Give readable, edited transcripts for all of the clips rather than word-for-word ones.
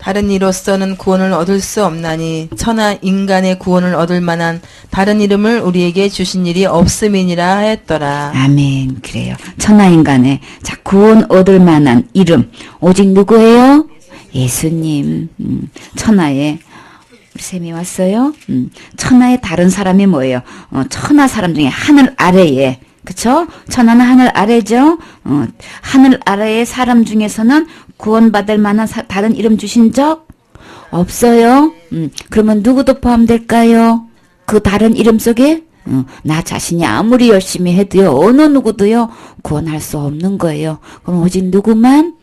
다른 이로서는 구원을 얻을 수 없나니 천하 인간의 구원을 얻을 만한 다른 이름을 우리에게 주신 일이 없음이니라 하였더라. 아멘. 그래요. 천하 인간의 자 구원 얻을 만한 이름 오직 누구예요? 예수님. 천하에 우리 쌤이 왔어요. 천하의 다른 사람이 뭐예요? 천하 사람 중에 하늘 아래에 그쵸? 천하는 하늘 아래죠. 하늘 아래의 사람 중에서는 구원받을 만한 다른 이름 주신 적 없어요. 그러면 누구도 포함될까요? 그 다른 이름 속에 나 자신이 아무리 열심히 해도요. 어느 누구도요. 구원할 수 없는 거예요. 그럼 오직 누구만?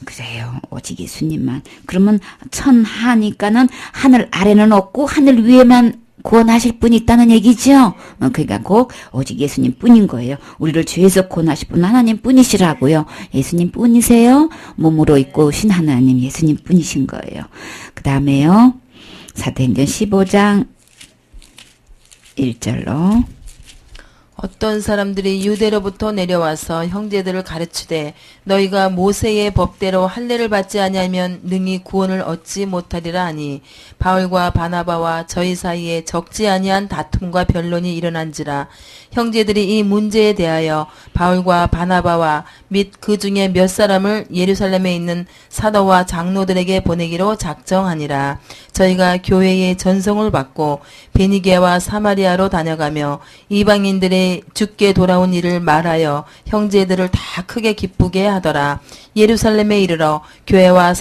그래요. 오직 예수님만. 그러면 천하니까는 하늘 아래는 없고 하늘 위에만 구원하실 분이 있다는 얘기죠. 그러니까 꼭 오직 예수님 뿐인 거예요. 우리를 죄에서 구원하실 분은 하나님 뿐이시라고요. 예수님 뿐이세요. 몸으로 있고 오신 하나님 예수님 뿐이신 거예요. 그 다음에요. 사도행전 15장 1절로 어떤 사람들이 유대로부터 내려와서 형제들을 가르치되 너희가 모세의 법대로 할례를 받지 아니하면 능히 구원을 얻지 못하리라 하니 바울과 바나바와 저희 사이에 적지 아니한 다툼과 변론이 일어난지라 형제들이 이 문제에 대하여 바울과 바나바와 및 그 중에 몇 사람을 예루살렘에 있는 사도와 장로들에게 보내기로 작정하니라. 저희가 교회의 전송을 받고 베니게와 사마리아로 다녀가며 이방인들의 죽게 돌아온 일을 말하여 형제들을 다 크게 기쁘게 하더라. 예루살렘에 이르러 교회와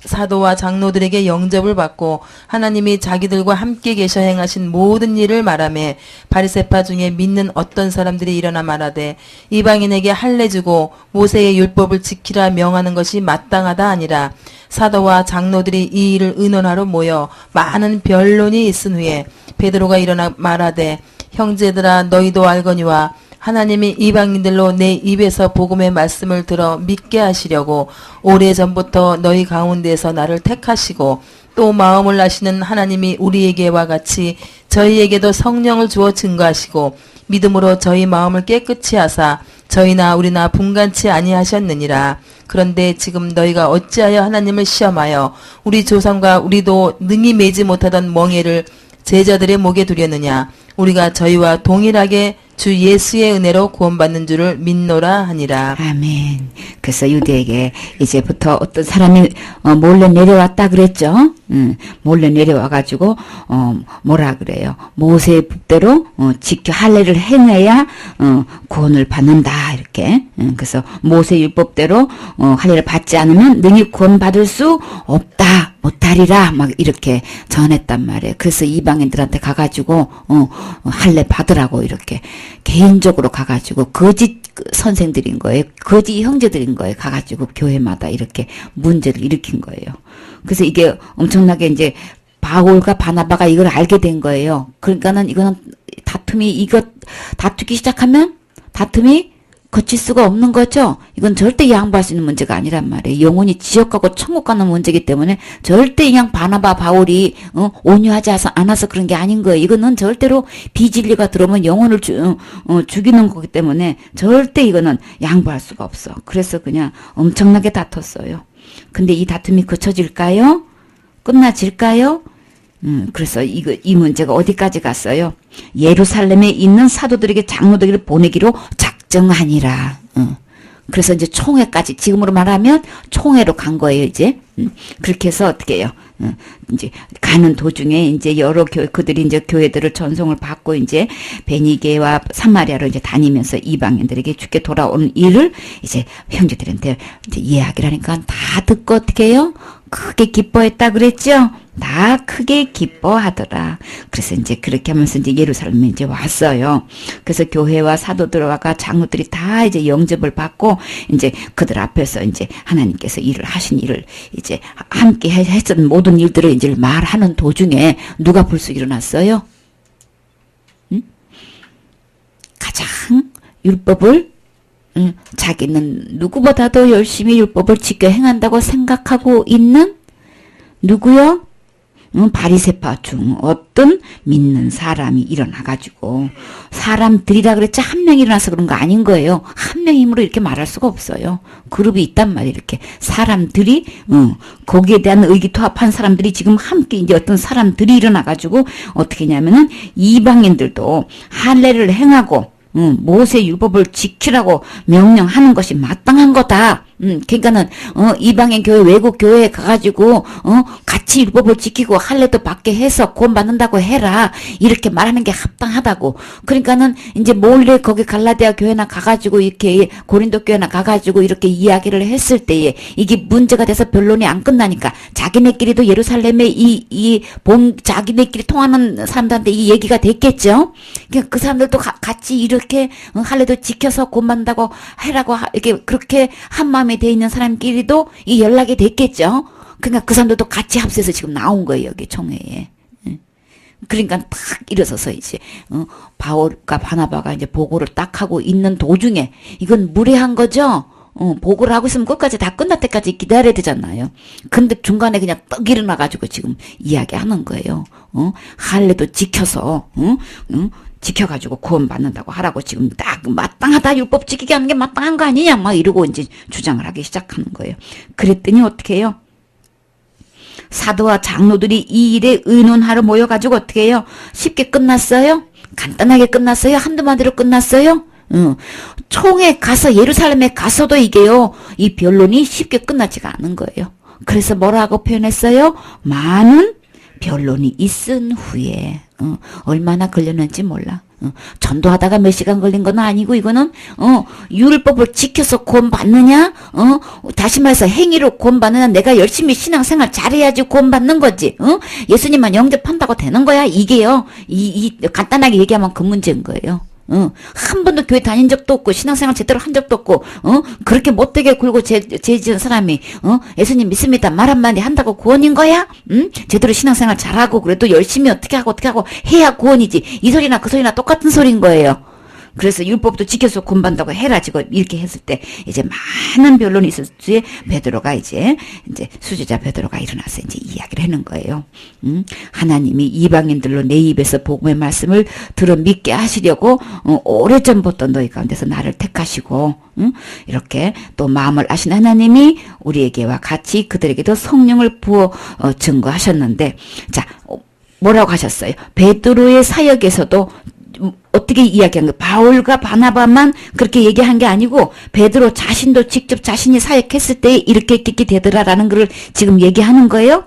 사도와 장로들에게 영접을 받고 하나님이 자기들과 함께 계셔 행하신 모든 일을 말하며 바리새파 중에 믿는 어떤 사람들이 일어나 말하되 이방인에게 할례 주고 모세의 율법을 지키라 명하는 것이 마땅하다 아니라 사도와 장로들이 이 일을 의논하러 모여 많은 변론이 있은 후에 베드로가 일어나 말하되 형제들아 너희도 알거니와 하나님이 이방인들로 내 입에서 복음의 말씀을 들어 믿게 하시려고 오래전부터 너희 가운데서 나를 택하시고 또 마음을 아시는 하나님이 우리에게와 같이 저희에게도 성령을 주어 증거하시고 믿음으로 저희 마음을 깨끗이 하사 저희나 우리나 분간치 아니하셨느니라. 그런데 지금 너희가 어찌하여 하나님을 시험하여 우리 조상과 우리도 능히 매지 못하던 멍에를 제자들의 목에 두려느냐. 우리가 저희와 동일하게 주 예수의 은혜로 구원받는 줄을 믿노라 하니라. 아멘. 그래서 유대에게 이제부터 어떤 사람이 몰래 내려왔다 그랬죠. 몰래 내려와가지고 뭐라 그래요. 모세의 법대로 지켜 할례를 행해야 구원을 받는다 이렇게. 그래서 모세 율법대로 할례를 받지 않으면 능히 구원받을 수 없다. 못하리라 막 이렇게 전했단 말이에요. 그래서 이방인들한테 가가지고 할례 받으라고 이렇게 개인적으로 가가지고 거짓 선생들인 거예요. 거짓 형제들인 거예요. 가가지고 교회마다 이렇게 문제를 일으킨 거예요. 그래서 이게 엄청나게 이제 바울과 바나바가 이걸 알게 된 거예요. 그러니까는 이거는 다투기 시작하면 다툼이 거칠 수가 없는 거죠. 이건 절대 양보할 수 있는 문제가 아니란 말이에요. 영혼이 지옥 가고 천국 가는 문제이기 때문에 절대 그냥 바나바 바울이 온유하지 않아서 그런 게 아닌 거예요. 이거는 절대로 비진리가 들어오면 영혼을 죽이는 거기 때문에 절대 이거는 양보할 수가 없어. 그래서 그냥 엄청나게 다퉜어요. 근데 이 다툼이 그쳐질까요? 끝나질까요? 그래서 이 문제가 어디까지 갔어요? 예루살렘에 있는 사도들에게 장로들에게 보내기로 작정하니라. 그래서 이제 총회까지 지금으로 말하면 총회로 간 거예요. 이제 그렇게 해서 어떻게 해요? 이제 가는 도중에 이제 여러 그들이 이제 교회들을 전송을 받고 이제 베니게와 사마리아로 이제 다니면서 이방인들에게 죽게 돌아오는 일을 이제 형제들한테 이제 이야기를 하니까 다 듣고 어떻게 해요? 크게 기뻐했다 그랬죠? 다 크게 기뻐하더라. 그래서 이제 그렇게 하면서 이제 예루살렘에 이제 왔어요. 그래서 교회와 사도들과 장로들이 다 이제 영접을 받고 이제 그들 앞에서 이제 하나님께서 일을 하신 일을 이제 함께 했던 모든 일들을 이제 말하는 도중에 누가 불쑥 일어났어요? 가장 율법을 자기는 누구보다도 열심히 율법을 지켜 행한다고 생각하고 있는 누구요? 바리새파 중 어떤 믿는 사람이 일어나가지고 사람들이라 그랬지 한 명이 일어나서 그런 거 아닌 거예요. 한 명의 힘으로 이렇게 말할 수가 없어요. 그룹이 있단 말이에요. 이렇게 사람들이 거기에 대한 의기투합한 사람들이 지금 함께 이제 어떤 사람들이 일어나가지고 어떻게 했냐면은 이방인들도 할례를 행하고 모세 율법을 지키라고 명령하는 것이 마땅한 거다. 그러니까는 이방인 교회 외국 교회에 가가지고 같이 율법을 지키고 할례도 받게 해서 구원 받는다고 해라. 이렇게 말하는 게 합당하다고. 그러니까는 이제 몰래 거기 갈라디아 교회나 가가지고 이렇게 고린도 교회나 가가지고 이렇게 이야기를 했을 때에 이게 문제가 돼서 변론이 안 끝나니까 자기네끼리도 예루살렘에 자기네끼리 통하는 사람들한테 이 얘기가 됐겠죠. 그러니까 그 사람들도 같이 이렇게 할례도 지켜서 구원 받는다고 해라고 이렇게 그렇게 한 마음에 돼 있는 사람끼리도 이 연락이 됐겠죠. 그러니까 그 사람들도 같이 합세해서 지금 나온 거예요, 여기 총회에. 그러니까 딱 일어서서 이제 바울과 바나바가 이제 보고를 딱 하고 있는 도중에 이건 무례한 거죠. 보고를 하고 있으면 끝까지 다 끝날 때까지 기다려야 되잖아요. 근데 중간에 그냥 떡 일어나가지고 지금 이야기하는 거예요. 할례도 지켜서 지켜가지고 구원받는다고 하라고 지금 딱 마땅하다 율법 지키게 하는 게 마땅한 거 아니냐 막 이러고 이제 주장을 하기 시작하는 거예요. 그랬더니 어떻게 해요? 사도와 장로들이 이 일에 의논하러 모여가지고 어떻게 해요? 쉽게 끝났어요? 간단하게 끝났어요? 한두 마디로 끝났어요? 총에 가서 예루살렘에 가서도 이게요. 이 변론이 쉽게 끝나지가 않은 거예요. 그래서 뭐라고 표현했어요? 많은 변론이 있은 후에 얼마나 걸렸는지 몰라. 전도하다가 몇 시간 걸린 건 아니고 이거는 율법을 지켜서 구원 받느냐? 다시 말해서 행위로 구원 받느냐? 내가 열심히 신앙생활 잘해야지 구원 받는 거지. 예수님만 영접한다고 되는 거야? 이게요. 간단하게 얘기하면 그 문제인 거예요. 한 번도 교회 다닌 적도 없고 신앙생활 제대로 한 적도 없고 그렇게 못되게 굴고 죄 지은 사람이 예수님 믿습니다 말 한마디 한다고 구원인 거야? 제대로 신앙생활 잘하고 그래도 열심히 어떻게 하고 해야 구원이지. 이 소리나 그 소리나 똑같은 소리인 거예요. 그래서 율법도 지켜서 구원받는다고 해라 지금 이렇게 했을 때 이제 많은 변론이 있을 때 베드로가 이제 수제자 베드로가 일어나서 이제 이야기를 하는 거예요. 하나님이 이방인들로 내 입에서 복음의 말씀을 들어 믿게 하시려고 오래전부터 너희 가운데서 나를 택하시고 이렇게 또 마음을 아신 하나님이 우리에게와 같이 그들에게도 성령을 부어 증거하셨는데 자 뭐라고 하셨어요? 베드로의 사역에서도 어떻게 이야기한 거예요? 바울과 바나바만 그렇게 얘기한 게 아니고 베드로 자신도 직접 자신이 사역했을 때 이렇게 있게 되더라라는 걸 지금 얘기하는 거예요.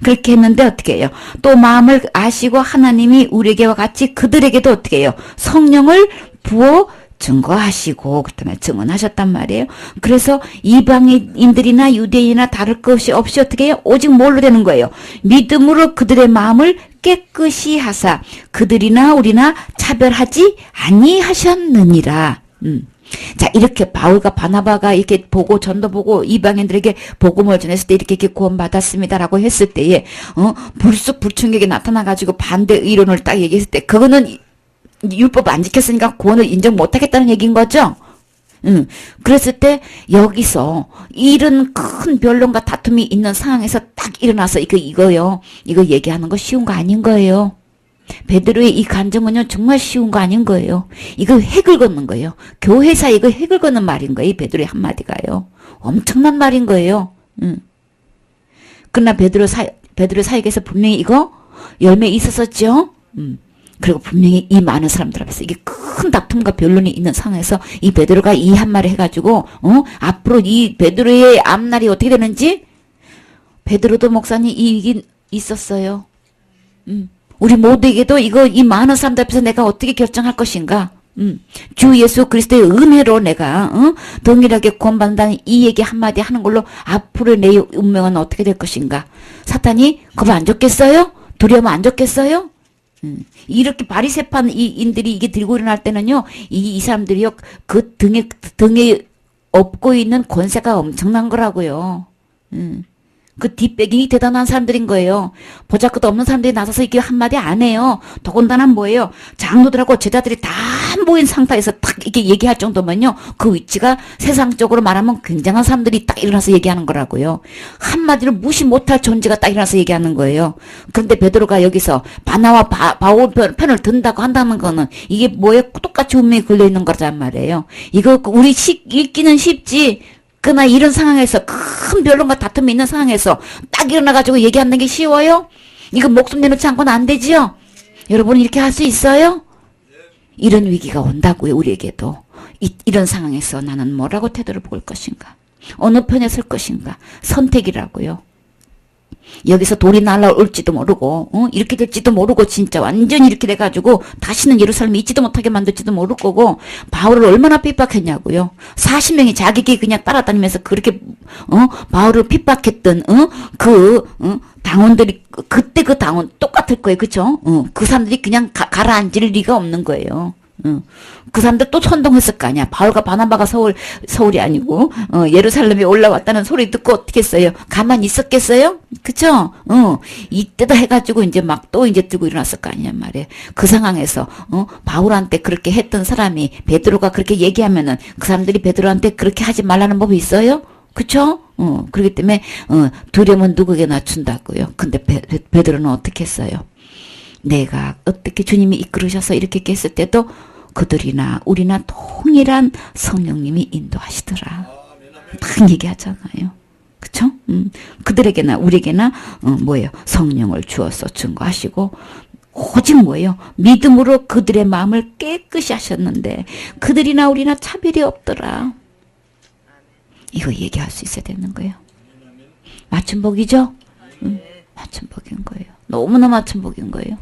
그렇게 했는데 어떻게 해요? 또 마음을 아시고 하나님이 우리에게와 같이 그들에게도 어떻게 해요? 성령을 부어 증거하시고 그다음에 증언하셨단 말이에요. 그래서 이방인들이나 유대인이나 다를 것이 없이 어떻게 해요? 오직 뭘로 되는 거예요? 믿음으로 그들의 마음을 깨끗이 하사 그들이나 우리나 차별하지 아니하셨느니라. 자 이렇게 바울과 바나바가 이렇게 보고 전도 보고 이방인들에게 복음을 전했을 때 이렇게 구원받았습니다라고 했을 때에 불쑥 불충격이 나타나가지고 반대 의론을 딱 얘기했을 때 그거는 율법 안 지켰으니까 구원을 인정 못하겠다는 얘기인 거죠. 그랬을 때 여기서 이런 큰 변론과 다툼이 있는 상황에서 딱 일어나서 이거요. 이거 얘기하는 거 쉬운 거 아닌 거예요. 베드로의 이 간증은요 정말 쉬운 거 아닌 거예요. 이거 핵을 걷는 거예요. 교회사에 이거 핵을 걷는 말인 거예요. 이 베드로의 한마디가요. 엄청난 말인 거예요. 그러나 베드로 사역에서 분명히 이거 열매 있었었죠. 그리고 분명히 이 많은 사람들 앞에서 이게 큰 다툼과 변론이 있는 상황에서 이 베드로가 이 한마디 해가지고 앞으로 이 베드로의 앞날이 어떻게 되는지 베드로도 목사님 이익이 있었어요. 우리 모두에게도 이 많은 사람들 앞에서 내가 어떻게 결정할 것인가. 주 예수 그리스도의 은혜로 내가 동일하게 구원받는다는 이 얘기 한마디 하는 걸로 앞으로 내 운명은 어떻게 될 것인가. 사탄이 겁 안 줬겠어요? 두려움 안 줬겠어요? 이렇게 바리새파 인들이 이게 들고 일어날 때는요, 이 사람들이요, 그 등에 업고 있는 권세가 엄청난 거라고요. 그 뒷배경이 대단한 사람들인 거예요. 보잘것 없는 사람들이 나서서 이게 한마디 안 해요. 더군다나 뭐예요? 장로들하고 제자들이 다 모인 상태에서 딱 이렇게 얘기할 정도면요. 그 위치가 세상적으로 말하면 굉장한 사람들이 딱 일어나서 얘기하는 거라고요. 한마디로 무시 못할 존재가 딱 일어나서 얘기하는 거예요. 그런데 베드로가 여기서 바나와 바울 편을 든다고 한다는 거는 이게 뭐예요? 똑같이 운명이 걸려있는 거란 말이에요. 이거 우리 읽기는 쉽지. 그러나 이런 상황에서 큰 변론과 다툼이 있는 상황에서 딱 일어나가지고 얘기하는 게 쉬워요? 이거 목숨 내놓지 않고는 안 되지요? 여러분 이렇게 할 수 있어요? 이런 위기가 온다고요. 우리에게도. 이런 상황에서 나는 뭐라고 태도를 보일 것인가? 어느 편에 설 것인가? 선택이라고요. 여기서 돌이 날아올지도 모르고 이렇게 될지도 모르고 진짜 완전히 이렇게 돼가지고 다시는 예루살렘에 있지도 못하게 만들지도 모를 거고 바울을 얼마나 핍박했냐고요. 40명이 자기에게 그냥 따라다니면서 그렇게 바울을 핍박했던 당원들이 그때 그 당원 똑같을 거예요. 그쵸? 그 사람들이 그냥 가라앉을 리가 없는 거예요. 그 사람들 또 선동했을 거 아니야. 바울과 바나바가 서울이 아니고 예루살렘에 올라왔다는 소리 듣고 어떻게 했어요? 가만히 있었겠어요? 그쵸? 이때다 해가지고 이제 막 또 이제 들고 일어났을 거 아니냐 말이에요. 그 상황에서 바울한테 그렇게 했던 사람이 베드로가 그렇게 얘기하면은 그 사람들이 베드로한테 그렇게 하지 말라는 법이 있어요? 그쵸? 그렇기 때문에 두려움은 누구에게 낮춘다고요. 근데 베드로는 어떻게 했어요? 내가 어떻게 주님이 이끌으셔서 이렇게 했을 때도 그들이나 우리나 동일한 성령님이 인도하시더라. 딱 얘기하잖아요. 그쵸? 그들에게나 우리에게나 뭐예요? 성령을 주어서 증거하시고 오직 뭐예요? 믿음으로 그들의 마음을 깨끗이 하셨는데 그들이나 우리나 차별이 없더라. 이거 얘기할 수 있어야 되는 거예요. 맞춤복이죠? 맞춤복인 거예요. 너무나 맞춤복인 거예요.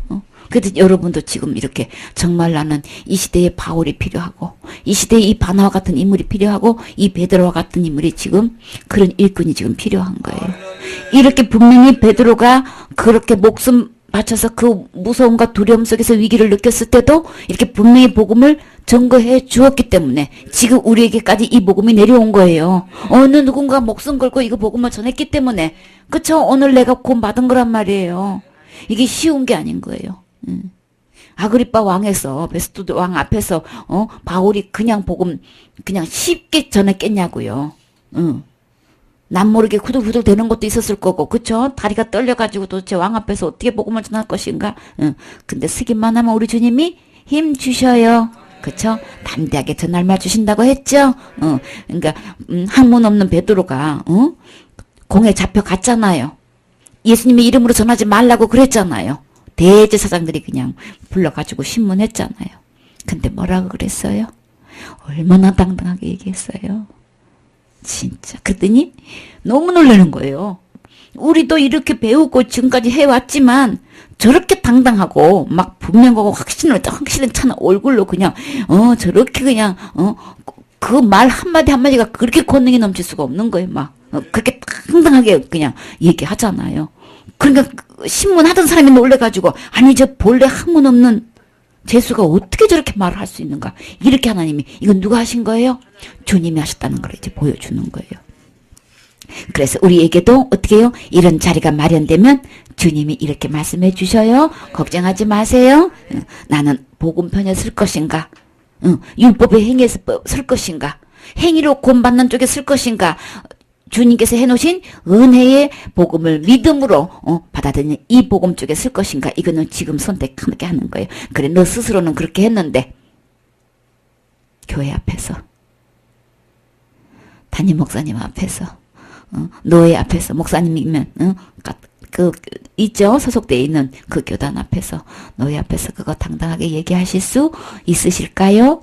그래서 여러분도 지금 이렇게 정말 나는 이 시대에 바울이 필요하고 이 시대에 이 바나와 같은 인물이 필요하고 이 베드로와 같은 인물이 지금 그런 일꾼이 지금 필요한 거예요. 이렇게 분명히 베드로가 그렇게 목숨 바쳐서 그 무서움과 두려움 속에서 위기를 느꼈을 때도 이렇게 분명히 복음을 증거해 주었기 때문에 지금 우리에게까지 이 복음이 내려온 거예요. 어느 누군가 목숨 걸고 이거 복음을 전했기 때문에 그쵸? 오늘 내가 구원 받은 거란 말이에요. 이게 쉬운 게 아닌 거예요. 아그리빠 왕에서 베스토 왕 앞에서 바울이 그냥 복음 그냥 쉽게 전했겠냐고요. 남 모르게 후들후들 되는 것도 있었을 거고, 그쵸? 다리가 떨려가지고 도대체 왕 앞에서 어떻게 복음을 전할 것인가? 근데 쓰기만 하면 우리 주님이 힘 주셔요. 그쵸? 담대하게 전할 말 주신다고 했죠? 그러니까, 학문 없는 베드로가, 공에 잡혀갔잖아요. 예수님의 이름으로 전하지 말라고 그랬잖아요. 대제사장들이 그냥 불러가지고 신문했잖아요. 근데 뭐라고 그랬어요? 얼마나 당당하게 얘기했어요. 진짜. 그랬더니 너무 놀라는 거예요. 우리도 이렇게 배우고 지금까지 해왔지만 저렇게 당당하고 막 분명하고 확신을 찬 얼굴로 그냥 저렇게 그냥 그 말 한마디 한마디가 그렇게 권능이 넘칠 수가 없는 거예요. 막 그렇게 당당하게 그냥 얘기하잖아요. 그러니까 신문 하던 사람이 놀래가지고 아니 저 본래 학문 없는 재수가 어떻게 저렇게 말을 할 수 있는가. 이렇게 하나님이 이건 누가 하신 거예요? 주님이 하셨다는 걸 이제 보여주는 거예요. 그래서 우리에게도 어떻게 해요? 이런 자리가 마련되면 주님이 이렇게 말씀해 주셔요. 걱정하지 마세요. 나는 복음편에 쓸 것인가? 율법의 행위에서 쓸 것인가? 행위로 구원받는 쪽에 쓸 것인가? 주님께서 해놓으신 은혜의 복음을 믿음으로 받아들이는 이 복음 쪽에 쓸 것인가? 이거는 지금 선택하게 하는 거예요. 그래 너 스스로는 그렇게 했는데 교회 앞에서 담임 목사님 앞에서 노예 앞에서 목사님이면 그 있죠? 소속되어 있는 그 교단 앞에서 노예 앞에서 그거 당당하게 얘기하실 수 있으실까요?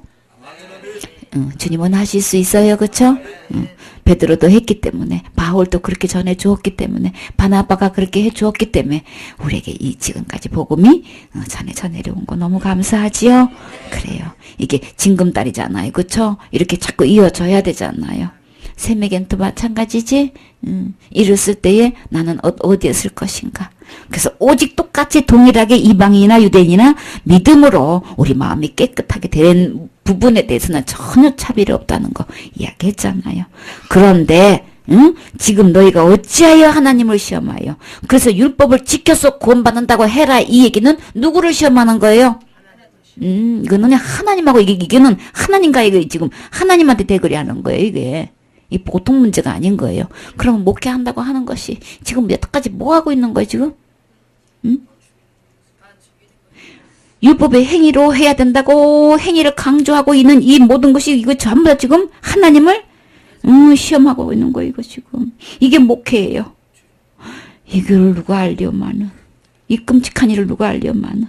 주님은 하실 수 있어요. 그쵸? 베드로도 했기 때문에 바울도 그렇게 전해 주었기 때문에 바나바가 그렇게 해 주었기 때문에 우리에게 이 지금까지 복음이 전해져 내려온 거 너무 감사하지요. 그래요. 이게 징금다리잖아요. 그쵸? 이렇게 자꾸 이어져야 되잖아요. 세메겐도 마찬가지지. 이랬을 때에 나는 어디에 쓸 것인가. 그래서 오직 똑같이 동일하게 이방인이나 유대인이나 믿음으로 우리 마음이 깨끗하게 된 부분에 대해서는 전혀 차별이 없다는 거 이야기했잖아요. 그런데 응? 지금 너희가 어찌하여 하나님을 시험하여 그래서 율법을 지켜서 구원받는다고 해라 이 얘기는 누구를 시험하는 거예요? 이거는 그냥 하나님하고 이게는 하나님과 이게 지금 하나님한테 대결이 하는 거예요 이게. 이 보통 문제가 아닌 거예요. 그러면 목회한다고 하는 것이 지금 여태까지 뭐 하고 있는 거예요 지금? 응? 율법의 행위로 해야 된다고 행위를 강조하고 있는 이 모든 것이 이거 전부 다 지금 하나님을 시험하고 있는 거예요 이거 지금. 이게 목회예요. 이걸 누가 알려마는 이 끔찍한 일을 누가 알려마는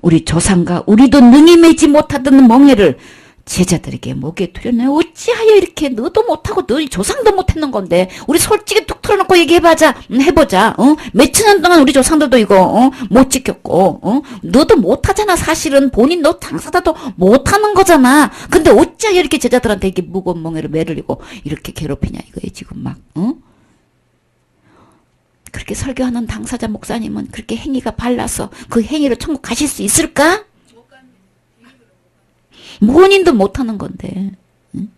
우리 조상과 우리도 능히 매지 못하던 멍에를 제자들에게 목에 두려네. 어찌하여 이렇게 너도 못하고 너희 조상도 못했는 건데 우리 솔직히 툭 털어놓고 얘기해보자. 해보자. 몇천 년 동안 우리 조상들도 이거 못 지켰고 너도 못하잖아. 사실은 본인 너 당사자도 못하는 거잖아. 근데 어찌하여 이렇게 제자들한테 이렇게 무거운 멍에를 매르리고 이렇게 괴롭히냐 이거예요 지금 막. 그렇게 설교하는 당사자 목사님은 그렇게 행위가 발라서 그 행위로 천국 가실 수 있을까? 본인도 못하는 건데. 응?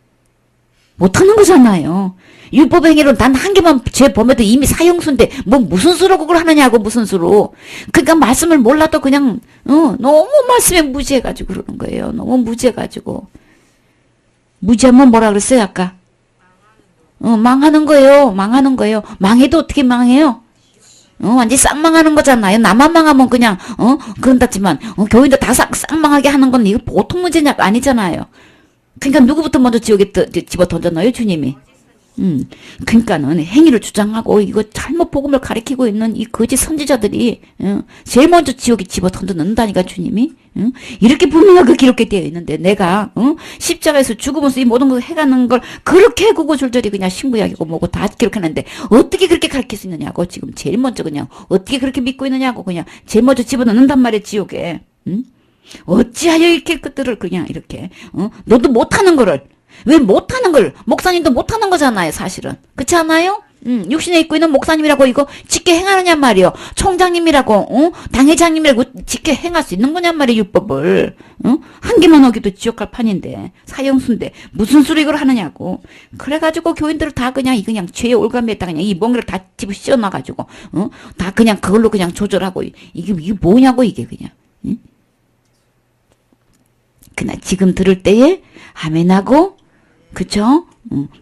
못하는 거잖아요. 율법 행위로 단 한 개만 죄 범해도 이미 사형수인데 뭐 무슨 수로 그걸 하느냐고 무슨 수로. 그러니까 말씀을 몰라도 그냥 너무 말씀에 무지해가지고 그러는 거예요. 너무 무지해가지고. 무지하면 뭐라 그랬어요 아까? 망하는 거예요. 망하는 거예요. 망해도 어떻게 망해요? 완전 싹 망하는 거잖아요. 나만 망하면 그냥, 그런다지만, 교인들 다 싹 망하게 하는 건 이거 보통 문제냐, 아니잖아요. 그러니까 누구부터 먼저 지옥에 집어 던졌나요, 주님이? 그러니까는 행위를 주장하고 이거 잘못 복음을 가리키고 있는 이 거짓 선지자들이 제일 먼저 지옥에 집어 던져 넣는다니까 주님이. 이렇게 분명하게 기록되어 있는데 내가 십자가에서 죽으면서 이 모든 걸 해가는 걸 그렇게 구구절절히 그냥 신구약이고 뭐고 다 기록했는데 어떻게 그렇게 가르칠 수 있느냐고 지금 제일 먼저 그냥 어떻게 그렇게 믿고 있느냐고 그냥 제일 먼저 집어 넣는단 말이에요 지옥에. 어찌하여 이렇게 것들을 그냥 이렇게 너도 못하는 거를 왜 못하는 걸 목사님도 못하는 거잖아요 사실은. 그렇지 않아요? 육신에 입고 있는 목사님이라고 이거 짙게 행하느냔 말이요. 총장님이라고 당회장님이라고 짙게 행할 수 있는 거냔 말이에요 율법을. 한 개만 어기도 지옥 갈 판인데 사형수인데 무슨 수로 이걸 하느냐고. 그래가지고 교인들을 다 그냥 죄의 올가미에다 그냥 이 멍게를 다 집어 씌워놔가지고 다 그냥 그걸로 그냥 조절하고 이게 뭐냐고 이게 그냥. 그날 지금 들을 때에 아멘하고 그쵸?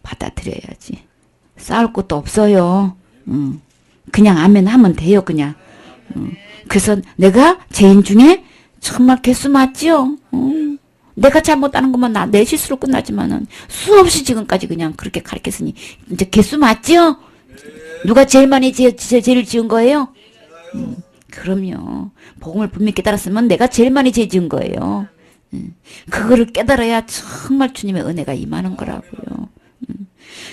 받아들여야지. 싸울 것도 없어요. 그냥 아멘하면 돼요 그냥. 그래서 내가 죄인 중에 정말 개수 맞지요. 내가 잘못하는 것만 내 실수로 끝나지만은 수없이 지금까지 그냥 그렇게 가르쳤으니 이제 개수 맞지요? 누가 제일 많이 죄를 지은 거예요? 그럼요. 복음을 분명히 깨달았으면 내가 제일 많이 죄 지은 거예요. 그거를 깨달아야 정말 주님의 은혜가 임하는 거라고요.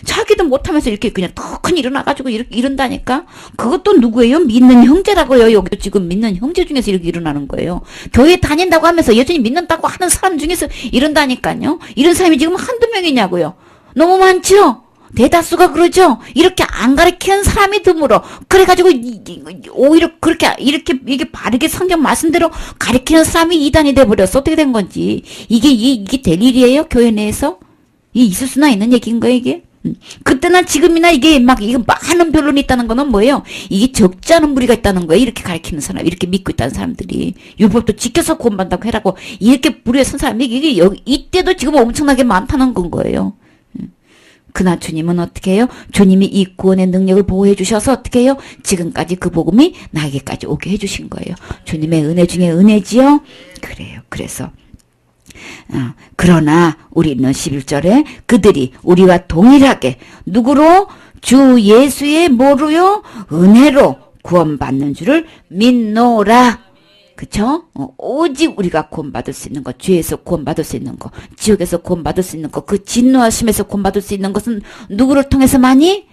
자기도 못하면서 이렇게 그냥 턱 일어나가지고 이렇게 이런다니까? 그것도 누구예요? 믿는 형제라고요. 여기도 지금 믿는 형제 중에서 이렇게 일어나는 거예요. 교회 다닌다고 하면서 여전히 믿는다고 하는 사람 중에서 이런다니까요. 이런 사람이 지금 한두 명이냐고요. 너무 많죠? 대다수가 그러죠. 이렇게 안 가르치는 사람이 드물어. 그래가지고 오히려 그렇게 이게 바르게 성경 말씀대로 가르치는 사람이 이단이 돼버렸어. 어떻게 된 건지. 이게 될 일이에요? 교회 내에서? 있을 수나 있는 얘기인 거예요 이게? 그때나 지금이나 이게 많은 변론이 있다는 거는 뭐예요? 이게 적지 않은 무리가 있다는 거예요. 이렇게 가르치는 사람, 이렇게 믿고 있다는 사람들이. 율법도 지켜서 구원받는다고 해라고 이렇게 무리에 선 사람이 이게 이때도 지금 엄청나게 많다는 건 거예요. 그러나 주님은 어떻게 해요? 주님이 이 구원의 능력을 보호해 주셔서 어떻게 해요? 지금까지 그 복음이 나에게까지 오게 해주신 거예요. 주님의 은혜 중에 은혜지요? 그래요. 그래서 그러나 우리는 11절에 그들이 우리와 동일하게 누구로? 주 예수의 뭐로요? 은혜로 구원받는 줄을 믿노라. 그쵸? 오직 우리가 구원받을 수 있는 것, 죄에서 구원받을 수 있는 것, 지옥에서 구원받을 수 있는 것, 그 진노하심에서 구원받을 수 있는 것은 누구를 통해서만이?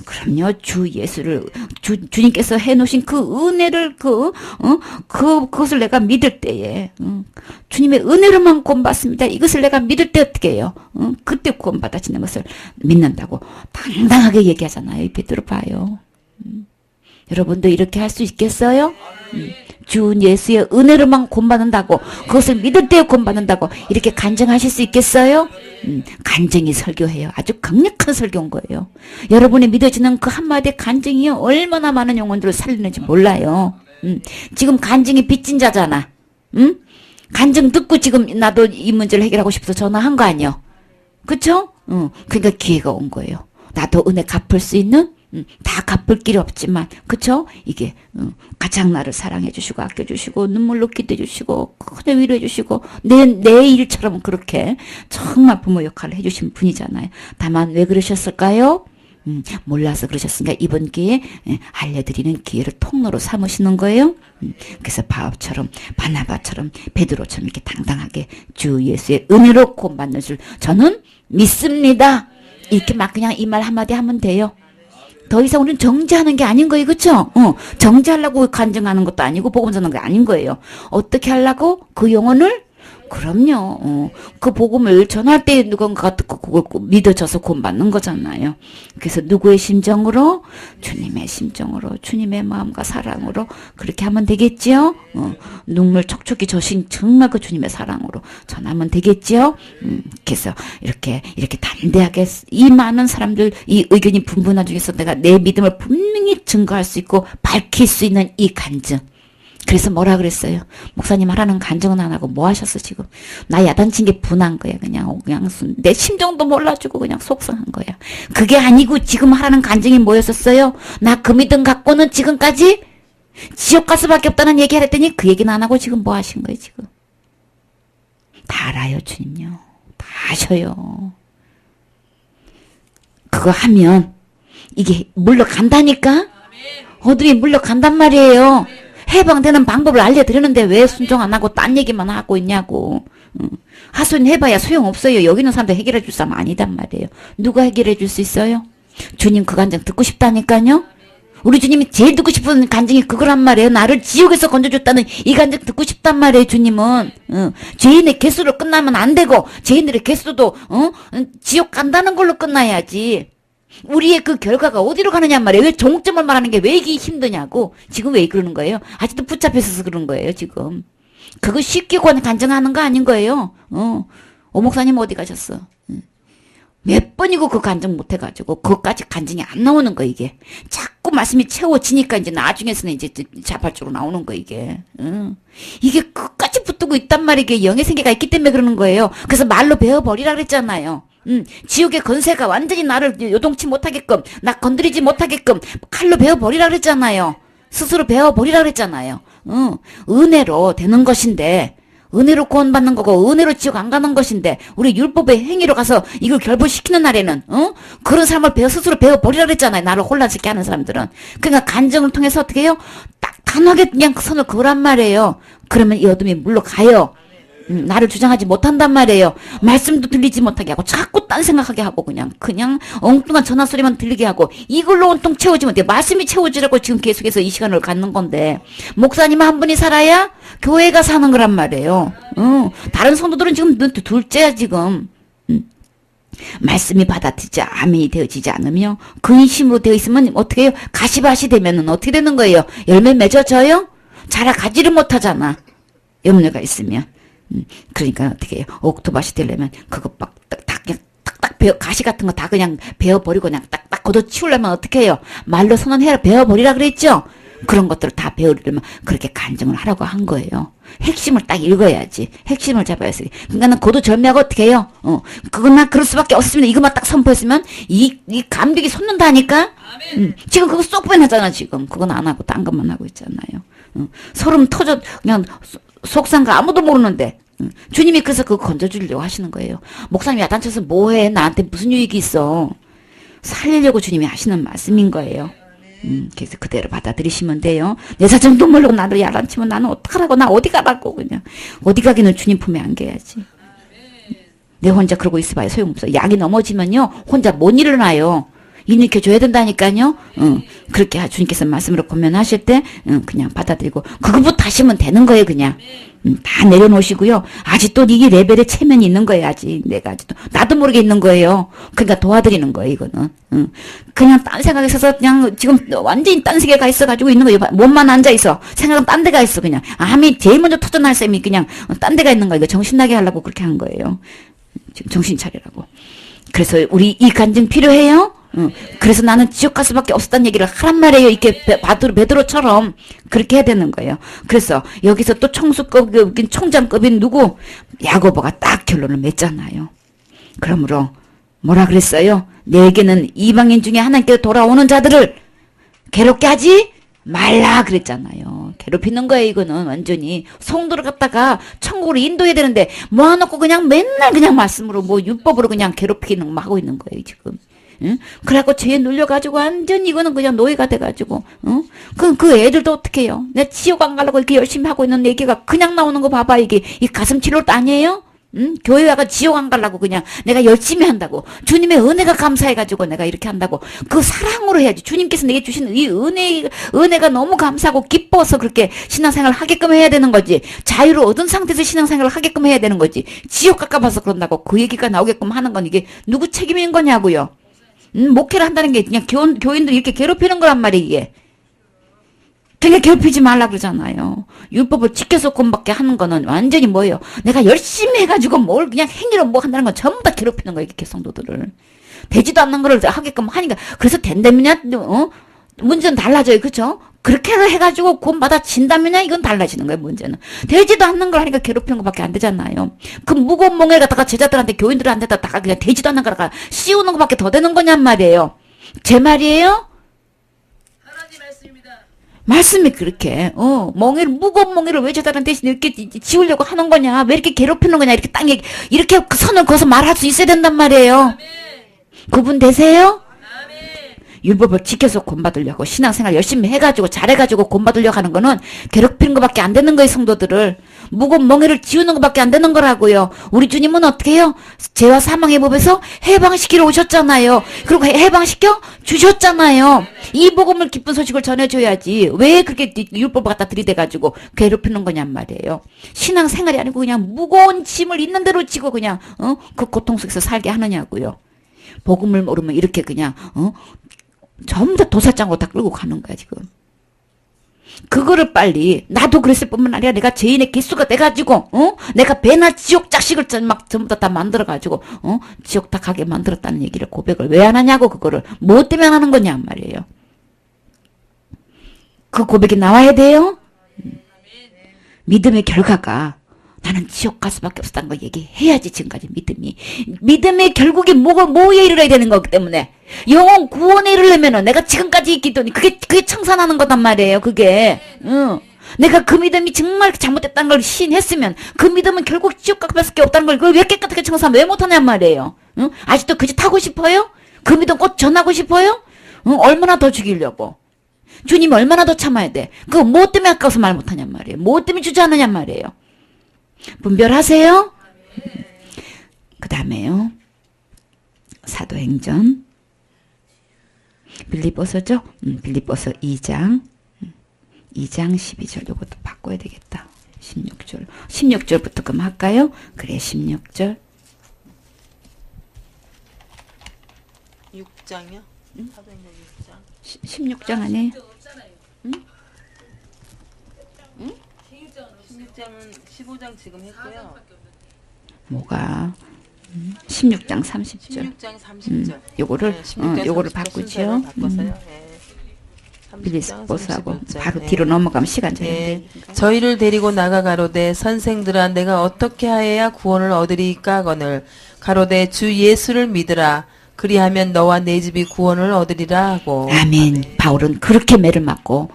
그럼요, 주 예수를, 주님께서 해놓으신 그 은혜를, 그것을 내가 믿을 때에, 주님의 은혜로만 구원받습니다. 이것을 내가 믿을 때 어떻게 해요? 그때 구원받아지는 것을 믿는다고 당당하게 얘기하잖아요. 이 베드로 봐요. 여러분도 이렇게 할 수 있겠어요? 주 예수의 은혜로만 구원받는다고, 그것을 믿을 때 구원받는다고 이렇게 간증하실 수 있겠어요? 간증이 설교해요. 아주 강력한 설교인 거예요. 여러분이 믿어지는 그 한마디 간증이 얼마나 많은 영혼들을 살리는지 몰라요. 지금 간증이 빚진 자잖아. 간증 듣고 지금 나도 이 문제를 해결하고 싶어서 전화한 거 아니요? 그쵸? 그러니까 기회가 온 거예요. 나도 은혜 갚을 수 있는, 다 갚을 길이 없지만, 그쵸? 이게, 가장 나를 사랑해 주시고, 아껴 주시고, 눈물로 기도해 주시고, 큰 위로해 주시고, 내 일처럼 그렇게 정말 부모 역할을 해 주신 분이잖아요. 다만 왜 그러셨을까요? 몰라서 그러셨으니까 이번 기회에 알려드리는 기회를 통로로 삼으시는 거예요. 그래서 바울처럼, 바나바처럼, 베드로처럼 이렇게 당당하게 주 예수의 은혜로 구원받는 줄 저는 믿습니다. 이렇게 막 그냥 이 말 한마디 하면 돼요. 더 이상 우리는 정죄하는 게 아닌 거예요. 그쵸? 정죄하려고 간증하는 것도 아니고 복음 전하는 게 아닌 거예요. 어떻게 하려고? 그 영혼을? 그럼요. 그 복음을 전할 때 누군가가 듣고 그걸 믿어져서 구원받는 거잖아요. 그래서 누구의 심정으로? 주님의 심정으로, 주님의 마음과 사랑으로 그렇게 하면 되겠지요. 눈물 촉촉이 저신 정말 그 주님의 사랑으로 전하면 되겠지요. 그래서 이렇게 담대하게 이 많은 사람들 이 의견이 분분한 중에서 내가 내 믿음을 분명히 증거할 수 있고 밝힐 수 있는 이 간증. 그래서 뭐라 그랬어요? 목사님 하라는 간증은 안 하고 뭐 하셨어 지금? 나 야단친 게 분한 거야. 그냥 내 심정도 몰라주고 그냥 속상한 거야. 그게 아니고 지금 하라는 간증이 뭐였었어요? 나 그 믿음 갖고는 지금까지 지옥 갈 수밖에 없다는 얘기 하랬더니 그 얘기는 안 하고 지금 뭐 하신 거예요 지금? 다 알아요 주님요. 다 아셔요. 그거 하면 이게 물러간다니까? 어둠이 물러간단 말이에요. 해방되는 방법을 알려드리는데 왜 순종 안 하고 딴 얘기만 하고 있냐고. 하소연 해봐야 소용없어요. 여기 있는 사람들 해결해 줄 사람 아니단 말이에요. 누가 해결해 줄 수 있어요? 주님 그 간증 듣고 싶다니까요. 우리 주님이 제일 듣고 싶은 간증이 그거란 말이에요. 나를 지옥에서 건져줬다는 이 간증 듣고 싶단 말이에요. 주님은 죄인의 개수로 끝나면 안 되고 죄인들의 개수도 지옥 간다는 걸로 끝나야지. 우리의 그 결과가 어디로 가느냐 말이에요. 왜 종점을 말하는 게 왜 이게 힘드냐고. 지금 왜 그러는 거예요? 아직도 붙잡혀 있어서 그런 거예요 지금. 그거 쉽게 간증하는 거 아닌 거예요. 오 목사님 어디 가셨어? 몇 번이고 그 간증 못 해가지고 그것까지 간증이 안 나오는 거 이게. 자꾸 말씀이 채워지니까 이제 나중에서는 이제 자발적으로 나오는 거 이게. 이게 끝까지 붙들고 있단 말이에요. 이게 영의 세계가 있기 때문에 그러는 거예요. 그래서 말로 배워버리라 그랬잖아요. 지옥의 권세가 완전히 나를 요동치 못하게끔, 나 건드리지 못하게끔 칼로 베어버리라 그랬잖아요. 스스로 베어버리라 그랬잖아요. 은혜로 되는 것인데, 은혜로 구원받는 거고, 은혜로 지옥 안 가는 것인데, 우리 율법의 행위로 가서 이걸 결부시키는 날에는, 그런 사람을 스스로 베어버리라 그랬잖아요. 나를 혼란스럽게 하는 사람들은. 그러니까 간증을 통해서 어떻게 해요? 딱 단호하게 그냥 선을 그으란 말이에요. 그러면 이 어둠이 물러가요. 나를 주장하지 못한단 말이에요. 말씀도 들리지 못하게 하고 자꾸 딴 생각하게 하고 그냥 엉뚱한 전화 소리만 들리게 하고 이걸로 온통 채워지면 돼. 말씀이 채워지라고 지금 계속해서 이 시간을 갖는 건데 목사님 한 분이 살아야 교회가 사는 거란 말이에요. 다른 성도들은 지금 둘째야 지금. 말씀이 받아들이지 아멘이 되어지지 않으며 근심으로 되어 있으면 어떻게 해요? 가시밭이 되면은 어떻게 되는 거예요? 열매 맺어져요? 자라가지를 못하잖아. 염려가 있으면. 그러니까 어떻게 해요? 옥토밭이 되려면 그거 막 딱딱 베어 가시 같은 거 다 그냥 베어버리고 그냥 딱딱 걷어치우려면 어떻게 해요? 말로 선언해라 베어버리라 그랬죠? 그런 것들을 다 배우려면 그렇게 간증을 하라고 한 거예요. 핵심을 딱 읽어야지. 핵심을 잡아야지. 그러니까는 고도절미하고 어떻게 해요? 그것만 그럴 수밖에 없으면 이것만 딱 선포했으면 이 감격이 솟는다니까? 지금 그거 쏙 빼놨잖아 지금. 그건 안 하고 딴 것만 하고 있잖아요. 소름 터져 그냥 속상가 아무도 모르는데 주님이 그래서 그거 건져주려고 하시는 거예요. 목사님 야단쳐서 뭐해? 나한테 무슨 유익이 있어? 살리려고 주님이 하시는 말씀인 거예요. 그래서 그대로 받아들이시면 돼요. 내 사정도 모르고 나를 야단치면 나는 어떡하라고? 나 어디 가라고 그냥. 어디 가기는 주님 품에 안겨야지. 내 혼자 그러고 있어봐야 소용없어. 약이 넘어지면요 혼자 못 일어나요. 일으켜줘야 된다니까요. 그렇게 주님께서 말씀으로 권면하실 때 그냥 받아들이고 그거부터 하시면 되는 거예요. 그냥 다 내려놓으시고요. 아직도 이게 레벨에 체면이 있는 거예요. 아직 내가 아직도 나도 모르게 있는 거예요. 그러니까 도와드리는 거예요. 이거는 그냥 딴 생각에 있어서 그냥 지금 완전히 딴 세계에 가 있어가지고 있는 거예요. 몸만 앉아 있어. 생각은 딴 데가 있어. 그냥 암이 제일 먼저 터져날 셈이 그냥 딴 데가 있는 거예요. 이거 정신나게 하려고 그렇게 한 거예요. 지금 정신 차리라고. 그래서 우리 이 간증 필요해요? 그래서 나는 지옥 갈 수밖에 없었다는 얘기를 하란 말이에요. 이렇게 베드로처럼 그렇게 해야 되는 거예요. 그래서 여기서 또 총수급인 총장급인 누구? 야고보가 딱 결론을 맺잖아요. 그러므로 뭐라 그랬어요? 내게는 이방인 중에 하나님께로 돌아오는 자들을 괴롭게 하지 말라 그랬잖아요. 괴롭히는 거예요. 이거는 완전히 성도를 갖다가 천국으로 인도해야 되는데 모아놓고 그냥 맨날 그냥 말씀으로 뭐 율법으로 그냥 괴롭히는 거 하고 있는 거예요. 지금. 응? 그래갖고 죄에 눌려가지고 완전 이거는 그냥 노예가 돼가지고 그럼 그 애들도 어떻게 해요? 내가 지옥 안 가려고 이렇게 열심히 하고 있는 얘기가 그냥 나오는 거 봐봐. 이게 이 가슴 치료도 아니에요? 응? 교회 와가 지옥 안 가려고 그냥 내가 열심히 한다고 주님의 은혜가 감사해가지고 내가 이렇게 한다고 그 사랑으로 해야지. 주님께서 내게 주신 이 은혜가 너무 감사하고 기뻐서 그렇게 신앙생활을 하게끔 해야 되는 거지. 자유를 얻은 상태에서 신앙생활을 하게끔 해야 되는 거지. 지옥 가까워서 그런다고 그 얘기가 나오게끔 하는 건 이게 누구 책임인 거냐고요. 목회를 한다는 게 그냥 교인들 이렇게 괴롭히는 거란 말이에요. 이게 되게 괴롭히지 말라 그러잖아요. 율법을 지켜서 구원받게 하는 거는 완전히 뭐예요? 내가 열심히 해가지고 뭘 그냥 행위로 뭐 한다는 건 전부 다 괴롭히는 거예요. 이렇게 성도들을 되지도 않는 거를 하게끔 하니까. 그래서 된다면야 문제는 달라져요. 그렇죠? 그렇게 해가지고 구원받아 진다면야 이건 달라지는 거예요. 문제는 되지도 않는 걸 하니까 괴롭히는 것밖에 안 되잖아요. 그 무거운 멍에를 갖다가 제자들한테 교인들한테다가 그냥 되지도 않는 걸 씌우는 것밖에 더 되는 거냔 말이에요. 제 말이에요? 하나님 말씀입니다. 말씀이 그렇게 무거운 멍에를 왜 제자들한테 이렇게 지우려고 하는 거냐, 왜 이렇게 괴롭히는 거냐, 이렇게 딱 이렇게 그 선을 그어서 말할 수 있어야 된단 말이에요. 아멘. 구분 되세요? 아멘. 율법을 지켜서 구원받으려고 신앙생활 열심히 해가지고 잘해가지고 구원받으려고 하는 거는 괴롭히는 것밖에 안 되는 거예요. 성도들을 무거운 멍에를 지우는 것밖에 안 되는 거라고요. 우리 주님은 어떻게 해요? 죄와 사망의 법에서 해방시키러 오셨잖아요. 그리고 해방시켜 주셨잖아요. 이 복음을 기쁜 소식을 전해줘야지 왜 그렇게 율법을 갖다 들이대가지고 괴롭히는 거냔 말이에요. 신앙생활이 아니고 그냥 무거운 짐을 있는 대로 지고 그냥 그 고통 속에서 살게 하느냐고요. 복음을 모르면 이렇게 그냥 전부 다 도살장으로 다 끌고 가는 거야 지금. 그거를 빨리 나도 그랬을 뿐만 아니라 내가 죄인의 개수가 돼가지고 내가 배나 지옥 자식을 막 전부 다 만들어가지고 지옥 다 가게 만들었다는 얘기를 고백을 왜 안 하냐고. 그거를 뭐 때문에 하는 거냐 말이에요. 그 고백이 나와야 돼요. 믿음의 결과가 나는 지옥 갈 수밖에 없었다는 거 얘기해야지. 지금까지 믿음의 결국이 뭐에 이르러야 되는 거기 때문에 영혼 구원에 이르려면은 내가 지금까지 있기더니 그게 청산하는 거단 말이에요. 그게 내가 그 믿음이 정말 잘못됐다는 걸 시인했으면 그 믿음은 결국 지옥 갈 수밖에 없다는 걸 그걸 왜 깨끗하게 청산 왜 못하냔 말이에요. 아직도 그 짓 하고 싶어요? 그 믿음 꼭 전하고 싶어요? 얼마나 더 죽이려고? 주님이 얼마나 더 참아야 돼? 그거 뭐 때문에 아까워서 말 못하냔 말이에요. 뭐 때문에 주지 않느냔 말이에요. 분별하세요. 그 다음에요. 사도행전 빌립보서죠. 빌립보서 2장 12절 요것도 바꿔야 되겠다. 16절부터 그럼 할까요? 그래 16절 6장이요? 사도행전 6장. 16장 아니에요? 응? 16장은 15장 지금 했고요. 뭐가 16장 30절 16장 30절. 요거를 네, 16장 요거를 30절 바꾸죠. 순서를 바꿔서요. 네. 30장 빌립보서하고 30절. 바로 네. 뒤로 넘어가면 시간 네. 되는데 저희를 데리고 나가 가로되 선생들아 내가 어떻게 하여야 구원을 얻으리까 하거늘 가로되 주 예수를 믿으라 그리하면 너와 내 집이 구원을 얻으리라 하고. 아멘. 바울은 그렇게 매를 맞고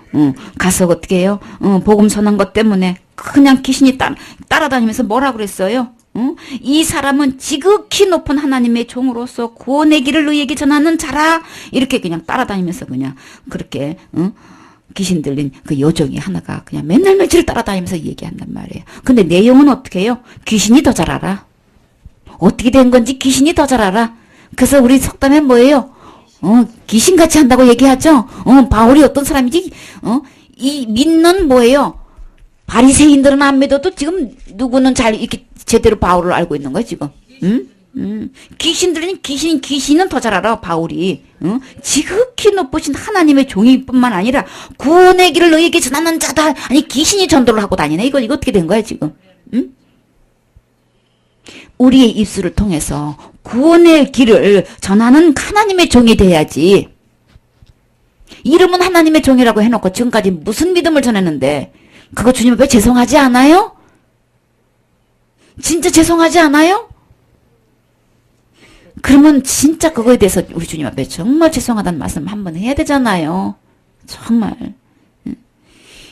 가서 어떻게 해요? 복음 전한 것 때문에 그냥 귀신이 따라다니면서 뭐라 그랬어요? 이 사람은 지극히 높은 하나님의 종으로서 구원의 길을 너희에게 전하는 자라. 이렇게 그냥 따라다니면서 그냥 그렇게 귀신 들린 그 요정이 하나가 그냥 맨날 며칠 따라다니면서 얘기한단 말이에요. 근데 내용은 어떻게 해요? 귀신이 더 잘 알아. 어떻게 된 건지 귀신이 더 잘 알아. 그래서 우리 속담에 뭐예요? 귀신같이 한다고 얘기하죠. 바울이 어떤 사람이지? 이 믿는 뭐예요? 바리새인들은 안 믿어도 지금 누구는 잘 이렇게 제대로 바울을 알고 있는 거야 지금. 응? 귀신은 더 잘 알아 바울이. 지극히 높으신 하나님의 종이뿐만 아니라 구원의 길을 너희에게 전하는 자다. 아니 귀신이 전도를 하고 다니네. 이거 어떻게 된 거야 지금? 응? 우리의 입술을 통해서 구원의 길을 전하는 하나님의 종이 돼야지. 이름은 하나님의 종이라고 해놓고 지금까지 무슨 믿음을 전했는데 그거 주님 앞에 죄송하지 않아요? 진짜 죄송하지 않아요? 그러면 진짜 그거에 대해서 우리 주님 앞에 정말 죄송하다는 말씀 한번 해야 되잖아요. 정말.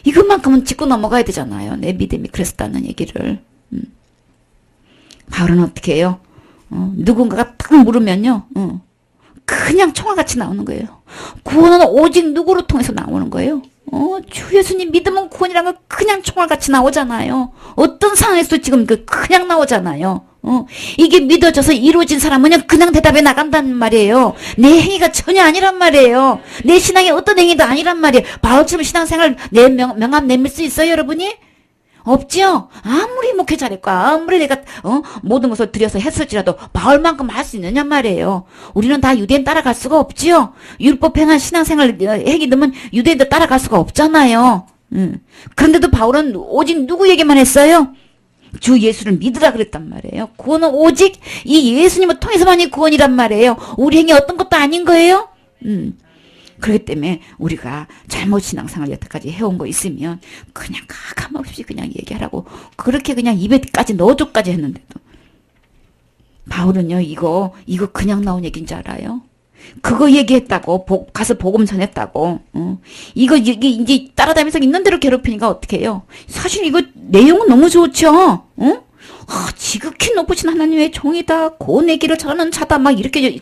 이것만큼은 짚고 넘어가야 되잖아요. 내 믿음이 그랬었다는 얘기를. 바울은 어떻게 해요? 누군가가 딱 물으면요. 그냥 총알같이 나오는 거예요. 구원은 오직 누구를 통해서 나오는 거예요? 주 예수님 믿으면 구원이란 거 그냥 총알같이 나오잖아요. 어떤 상황에서도 지금 그냥 나오잖아요. 이게 믿어져서 이루어진 사람은 그냥 대답해 나간다는 말이에요. 내 행위가 전혀 아니란 말이에요. 내 신앙이 어떤 행위도 아니란 말이에요. 바울처럼 신앙생활 명함 내밀 수 있어요, 여러분이? 없죠? 아무리 목회 잘했고, 아무리 내가, 모든 것을 들여서 했을지라도, 바울만큼 할 수 있느냐 말이에요. 우리는 다 유대인 따라갈 수가 없지요? 율법 행한 신앙생활 행위 넣으면 유대인들 따라갈 수가 없잖아요. 그런데도 바울은 오직 누구에게만 했어요? 주 예수를 믿으라 그랬단 말이에요. 구원은 오직 이 예수님을 통해서만이 구원이란 말이에요. 우리 행위 어떤 것도 아닌 거예요? 그렇기 때문에 우리가 잘못 신앙생활 여태까지 해온 거 있으면 그냥 가감없이 그냥 얘기하라고 그렇게 그냥 입에까지 넣어줘까지 했는데도 바울은요 이거 그냥 나온 얘기인 줄 알아요? 그거 얘기했다고 가서 복음 전했다고 이게 이제 따라다니면서 있는 대로 괴롭히니까 어떻게 해요? 사실 이거 내용은 너무 좋죠. 지극히 높으신 하나님의 종이다. 구원의 길을 전하는 자다. 막 이렇게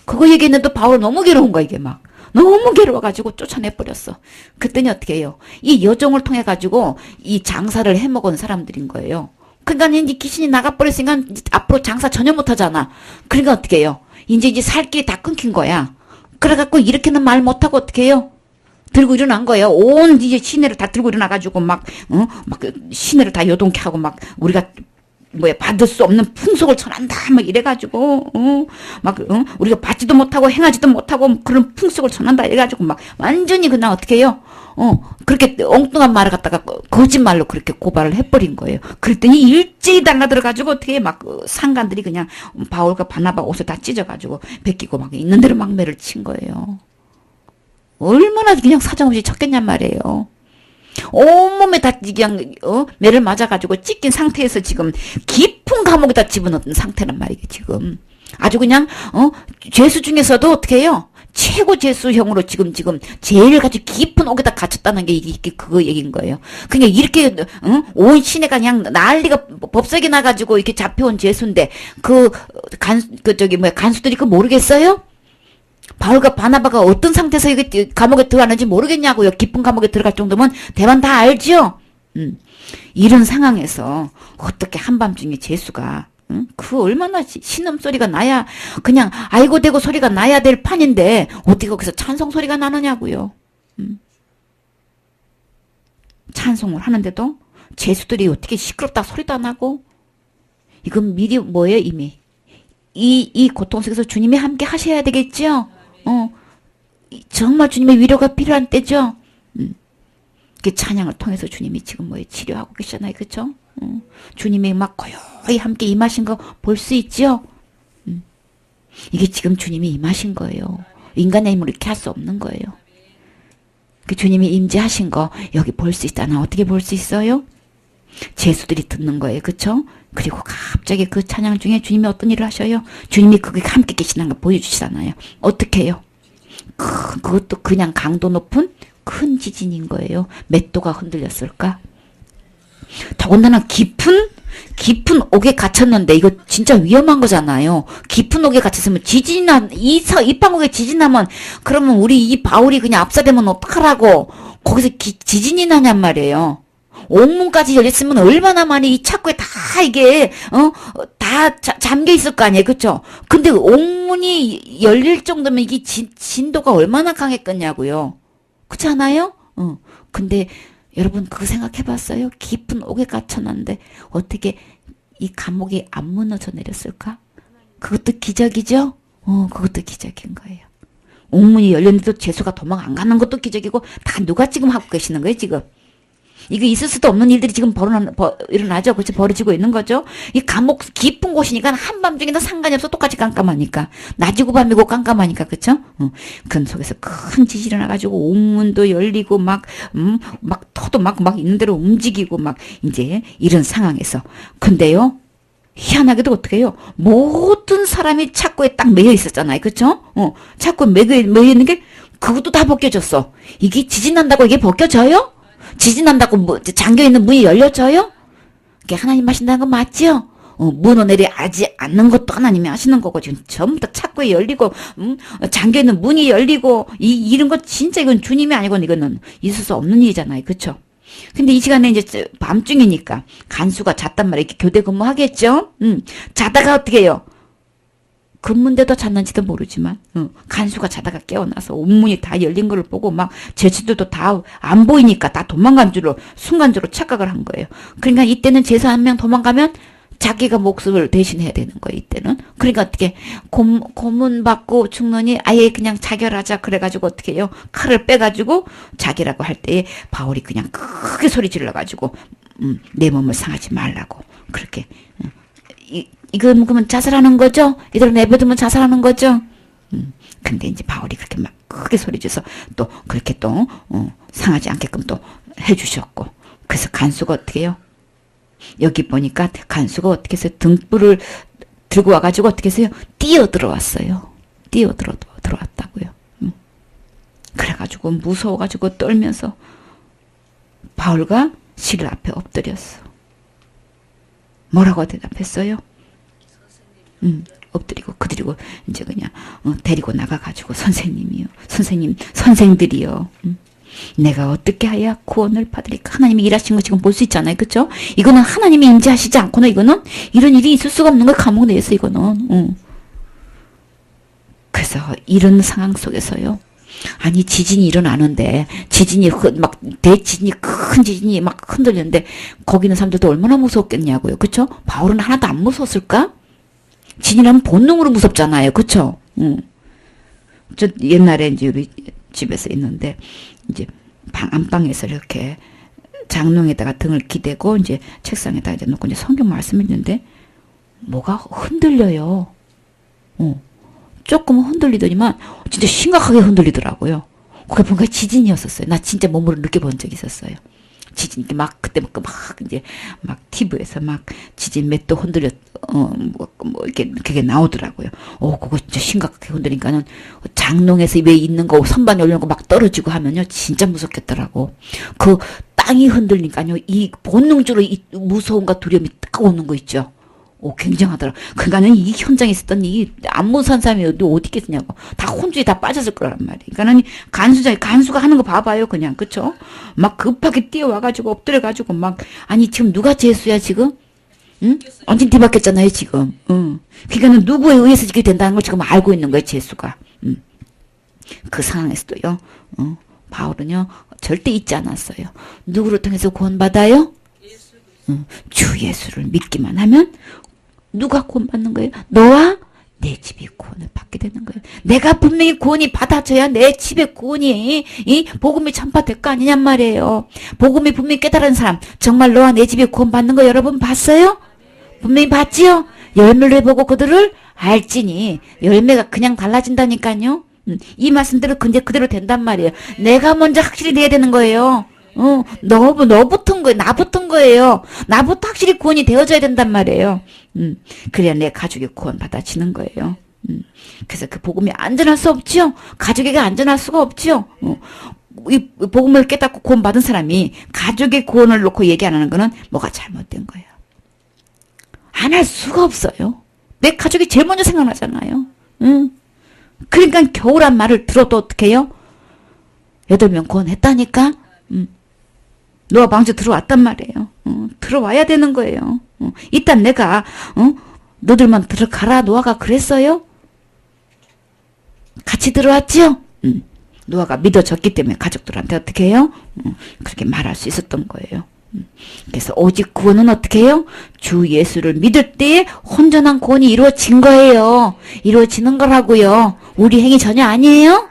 그거 얘기했는데도 바울 너무 괴로운 거야 이게 막. 너무 괴로워가지고 쫓아내버렸어. 그랬더니 어떻게 해요? 이 여종을 통해가지고 이 장사를 해먹은 사람들인 거예요. 그러니까 이제 귀신이 나가버렸으니까 앞으로 장사 전혀 못하잖아. 그러니까 어떻게 해요? 이제 살 길이 다 끊긴 거야. 그래갖고 이렇게는 말 못하고 어떻게 해요? 들고 일어난 거예요. 온 이제 시내를 다 들고 일어나가지고 막 시내를 다 요동케 하고 막 우리가 받을 수 없는 풍속을 전한다 막 이래가지고 우리가 받지도 못하고 행하지도 못하고 그런 풍속을 전한다 이래가지고 막 완전히 그냥 어떻게 해요? 그렇게 엉뚱한 말을 갖다가 거짓말로 그렇게 고발을 해버린 거예요. 그랬더니 일제히 달라들어가지고 어떻게 막 상관들이 그냥 바울과 바나바 옷을 다 찢어가지고 베끼고 막 있는 대로 막 매를 친 거예요. 얼마나 그냥 사정없이 쳤겠냔 말이에요. 온몸에 다 그냥 매를 맞아가지고 찢긴 상태에서 지금 깊은 감옥에다 집어넣은 상태란 말이에요. 지금 아주 그냥 죄수 중에서도 어떻게 해요? 최고 죄수형으로 지금 제일 아주 깊은 옥에다 갇혔다는 게 이게 그거 얘기인 거예요. 그러니까 이렇게 온 시내가 그냥 난리가 법석이 나가지고 이렇게 잡혀온 죄수인데 간수들이 그거 모르겠어요? 바울과 바나바가 어떤 상태에서 이게 감옥에 들어가는지 모르겠냐고요. 깊은 감옥에 들어갈 정도면 대만 다 알죠? 이런 상황에서 어떻게 한밤중에 죄수가 그 얼마나 신음소리가 나야 그냥 아이고 대고 소리가 나야 될 판인데 어떻게 거기서 찬송 소리가 나느냐고요. 찬송을 하는데도 죄수들이 어떻게 시끄럽다 소리도 안 하고 이건 미리 뭐예요 이미 이 고통 속에서 주님이 함께 하셔야 되겠죠. 정말 주님의 위로가 필요한 때죠. 그 찬양을 통해서 주님이 지금 치료하고 계시잖아요. 그렇죠? 주님이 막 고요히 함께 임하신 거 볼 수 있죠. 이게 지금 주님이 임하신 거예요. 인간의 힘으로 이렇게 할 수 없는 거예요. 그 주님이 임재하신 거 여기 볼 수 있다나 어떻게 볼 수 있어요? 제수들이 듣는 거예요. 그렇죠? 그리고 갑자기 그 찬양 중에 주님이 어떤 일을 하셔요? 주님이 거기 함께 계시다는 걸 보여주시잖아요. 어떻게 해요? 그것도 그냥 강도 높은 큰 지진인 거예요. 몇 도가 흔들렸을까? 더군다나 깊은 옥에 갇혔는데 이거 진짜 위험한 거잖아요. 깊은 옥에 갇혔으면 이 판국에 지진 나면 그러면 우리 이 바울이 그냥 압사되면 어떡하라고 거기서 지진이 나냔 말이에요. 옥문까지 열렸으면 얼마나 많이 이 창고에 다 이게 다 다 잠겨 있을 거 아니에요. 그쵸? 근데 옥문이 열릴 정도면 이게 진도가 얼마나 강했겠냐고요. 그렇지 않아요? 근데 여러분 그거 생각해 봤어요? 깊은 옥에 갇혀놨는데 어떻게 이 감옥이 안 무너져 내렸을까? 그것도 기적이죠? 그것도 기적인 거예요. 옥문이 열렸는데도 죄수가 도망 안 가는 것도 기적이고 다 누가 지금 하고 계시는 거예요, 지금? 이거 있을 수도 없는 일들이 지금 일어나죠. 그렇죠? 벌어지고 있는 거죠. 이 감옥 깊은 곳이니까 한밤중에도 상관이 없어. 똑같이 깜깜하니까. 낮이고 밤이고 깜깜하니까. 그렇죠? 그 속에서 큰 지진이 일어나가지고 옥문도 열리고 막 터도 막 있는 대로 움직이고 막 이제 이런 상황에서. 근데요. 희한하게도 어떻게 해요? 모든 사람이 착고에 딱 매여 있었잖아요. 그렇죠? 착고에 매여 있는 게 그것도 다 벗겨졌어. 이게 지진 난다고 이게 벗겨져요? 지진 난다고 잠겨있는 문이 열려져요? 그게 하나님 하신다는 건 맞죠? 문어내리 하지 않는 것도 하나님이 하시는 거고, 지금 전부 다 착고에 열리고, 잠겨있는 문이 열리고, 이런 거 진짜 이건 주님이 아니고는 이거는 있을 수 없는 일이잖아요. 그쵸? 근데 이 시간에 이제 밤중이니까 간수가 잤단 말이에요. 이렇게 교대 근무하겠죠? 자다가 어떻게 해요? 근무인데도 잤는지도 모르지만 간수가 자다가 깨어나서 옥문이 다 열린 걸 보고 막 제주도도 다 안 보이니까 다 도망간 줄로 순간적으로 착각을 한 거예요. 그러니까 이때는 제사 한 명 도망가면 자기가 목숨을 대신해야 되는 거예요. 이때는. 그러니까 어떻게 고문 받고 죽느니 아예 그냥 자결하자 그래가지고 어떻게 해요? 칼을 빼가지고 자기라고 할 때에 바울이 그냥 크게 소리 질러가지고 내 몸을 상하지 말라고 그렇게 이건 그러면 자살하는 거죠? 이대로 내버두면 자살하는 거죠? 근데 이제 바울이 그렇게 막 크게 소리 줘서 또 그렇게 또 상하지 않게끔 또 해주셨고 그래서 간수가 어떻게 해요? 여기 보니까 간수가 어떻게 해서 등불을 들고 와가지고 어떻게 해서요? 뛰어 들어왔어요. 뛰어 들어왔다고요. 그래가지고 무서워가지고 떨면서 바울과 실 앞에 엎드렸어. 뭐라고 대답했어요? 엎드리고 그들이고 이제 그냥 데리고 나가가지고 선생들이요. 내가 어떻게 해야 구원을 받으리까? 하나님이 일하신 거 지금 볼 수 있잖아요. 그쵸? 이거는 하나님이 인지하시지 않고는 이거는 이런 일이 있을 수가 없는 거예요. 감옥 내에서 이거는. 그래서 이런 상황 속에서요. 아니 지진이 일어나는데 지진이 막 대지진이 큰 지진이 막 흔들리는데 거기 있는 사람들도 얼마나 무섭겠냐고요. 그쵸? 바울은 하나도 안 무서웠을까? 지진하면 본능으로 무섭잖아요. 그쵸? 저 옛날에 이제 우리 집에서 있는데 이제 안방에서 이렇게 장롱에다가 등을 기대고 이제 책상에다 이제 놓고 이제 성경 말씀을 읽는데 뭐가 흔들려요. 조금 흔들리더니만 진짜 심각하게 흔들리더라고요. 그게 뭔가 지진이었었어요. 나 진짜 몸으로 느껴본 적이 있었어요. 지진 막 그때 막 이제 막 TV에서 막 지진 몇 도 흔들렸 뭐 이렇게 그게 나오더라고요. 그거 진짜 심각하게 흔들리니까는 장롱에서 왜 있는 거 선반이 올려놓고 막 떨어지고 하면요 진짜 무섭겠더라고. 그 땅이 흔들리니까요 이 본능적으로 이 무서움과 두려움이 딱 오는 거 있죠. 굉장하더라. 그러니까는 이 현장에 있었던 이 안무산 사람이 어디 있겠냐고. 다 혼주에 다 빠졌을 거란 말이에요. 그러니까는 간수가 하는 거 봐봐요. 그냥. 그쵸? 막 급하게 뛰어와가지고 엎드려가지고 막, 아니, 지금 누가 죄수야, 지금? 응? 완전 뒤바뀌었잖아요, 지금. 그러니까는 누구에 의해서 이렇게 된다는 걸 지금 알고 있는 거예요, 죄수가. 그 상황에서도요, 바울은요, 절대 잊지 않았어요. 누구를 통해서 구원받아요? 주 예수를 믿기만 하면 누가 구원받는 거예요? 너와 내 집이 구원을 받게 되는 거예요. 내가 분명히 구원이 받아져야 내 집에 구원이 이 복음이 전파될 거 아니냔 말이에요. 복음이 분명히 깨달은 사람 정말 너와 내 집에 구원받는 거 여러분 봤어요? 분명히 봤지요? 열매를 보고 그들을 알지니 열매가 그냥 달라진다니까요. 이 말씀대로 근데 그대로 된단 말이에요. 내가 먼저 확실히 돼야 되는 거예요. 너 붙은 거예요. 나 붙은 거예요. 나부터 확실히 구원이 되어져야 된단 말이에요. 그래야 내 가족이 구원 받아지는 거예요. 그래서 그 복음이 안전할 수 없죠. 가족에게 안전할 수가 없죠. 이 복음을 깨닫고 구원 받은 사람이 가족의 구원을 놓고 얘기 안 하는 거는 뭐가 잘못된 거예요. 안 할 수가 없어요. 내 가족이 제일 먼저 생각나잖아요. 그러니까 겨우란 말을 들어도 어떻게 해요? 8명 구원했다니까? 노아 방주 들어왔단 말이에요. 들어와야 되는 거예요. 일단 내가 너들만 들어가라. 노아가 그랬어요? 같이 들어왔지요? 노아가 믿어졌기 때문에 가족들한테 어떻게 해요? 그렇게 말할 수 있었던 거예요. 그래서 오직 구원은 어떻게 해요? 주 예수를 믿을 때에 혼전한 구원이 이루어진 거예요. 이루어지는 거라고요. 우리 행위 전혀 아니에요.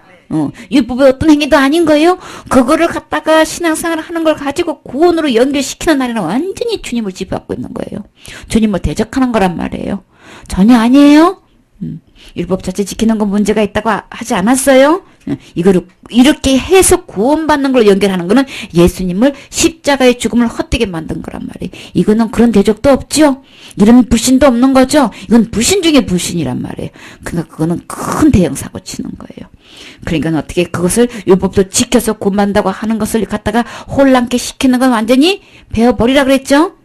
율법의 어떤 행위도 아닌 거예요. 그거를 갖다가 신앙생활을 하는 걸 가지고 구원으로 연결시키는 날에는 완전히 주님을 지배받고 있는 거예요. 주님을 대적하는 거란 말이에요. 전혀 아니에요. 율법 자체 지키는 건 문제가 있다고 하지 않았어요. 이거를 이렇게 해서 구원받는 걸 연결하는 거는 예수님을 십자가의 죽음을 헛되게 만든 거란 말이에요. 이거는 그런 대적도 없죠. 이런 불신도 없는 거죠. 이건 불신 중에 불신이란 말이에요. 그러니까 그거는 큰 대형 사고 치는 거예요. 그러니까 어떻게 그것을 율법도 지켜서 구원받는다고 하는 것을 갖다가 혼란케 시키는 건 완전히 베어버리라 그랬죠.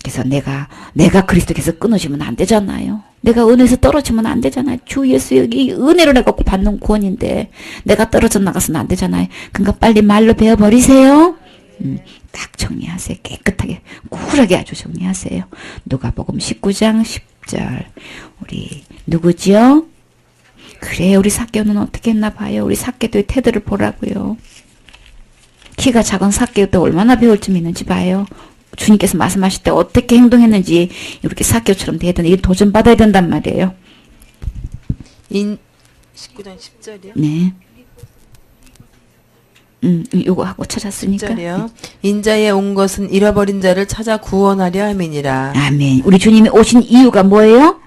그래서 내가 그리스도께서 끊어지면 안 되잖아요. 내가 은혜에서 떨어지면 안 되잖아요. 주 예수의 이 은혜로 내가 받는 구원인데 내가 떨어져 나가서는 안 되잖아요. 그러니까 빨리 말로 베어버리세요. 딱 정리하세요. 깨끗하게 쿨하게 아주 정리하세요. 누가복음 19장 10절 우리 누구지요? 그래 우리 삭개오는 어떻게 했나 봐요. 우리 삭개도의 태도를 보라고요. 키가 작은 삭개오도 얼마나 배울 점 있는지 봐요. 주님께서 말씀하실 때 어떻게 행동했는지 이렇게 삭개오처럼 돼야 되는 이 도전받아야 된단 말이에요. 19장 10절이요? 네. 요거 하고 찾았으니까. 10절이요. 인자에 온 것은 잃어버린 자를 찾아 구원하려 함이니라. 아멘. 우리 주님이 오신 이유가 뭐예요?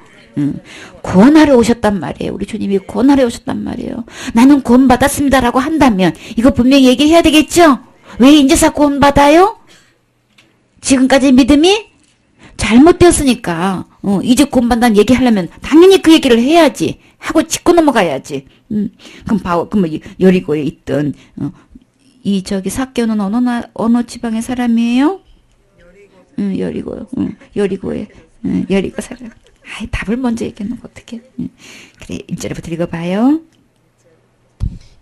구원하러 오셨단 말이에요. 우리 주님이 구원하러 오셨단 말이에요. 나는 구원받았습니다라고 한다면 이거 분명히 얘기해야 되겠죠? 왜 인제서 구원받아요? 지금까지 믿음이 잘못되었으니까 이제 구원받는다는 얘기하려면 당연히 그 얘기를 해야지. 하고 짚고 넘어가야지. 그럼 여리고에 있던 이 저기 삭개오는 어느 지방의 사람이에요? 여리고요. 여리고에 여리고 사람. 아이 답을 먼저 얘기하는 거 어떡해. 그래 1절부터 읽어봐요.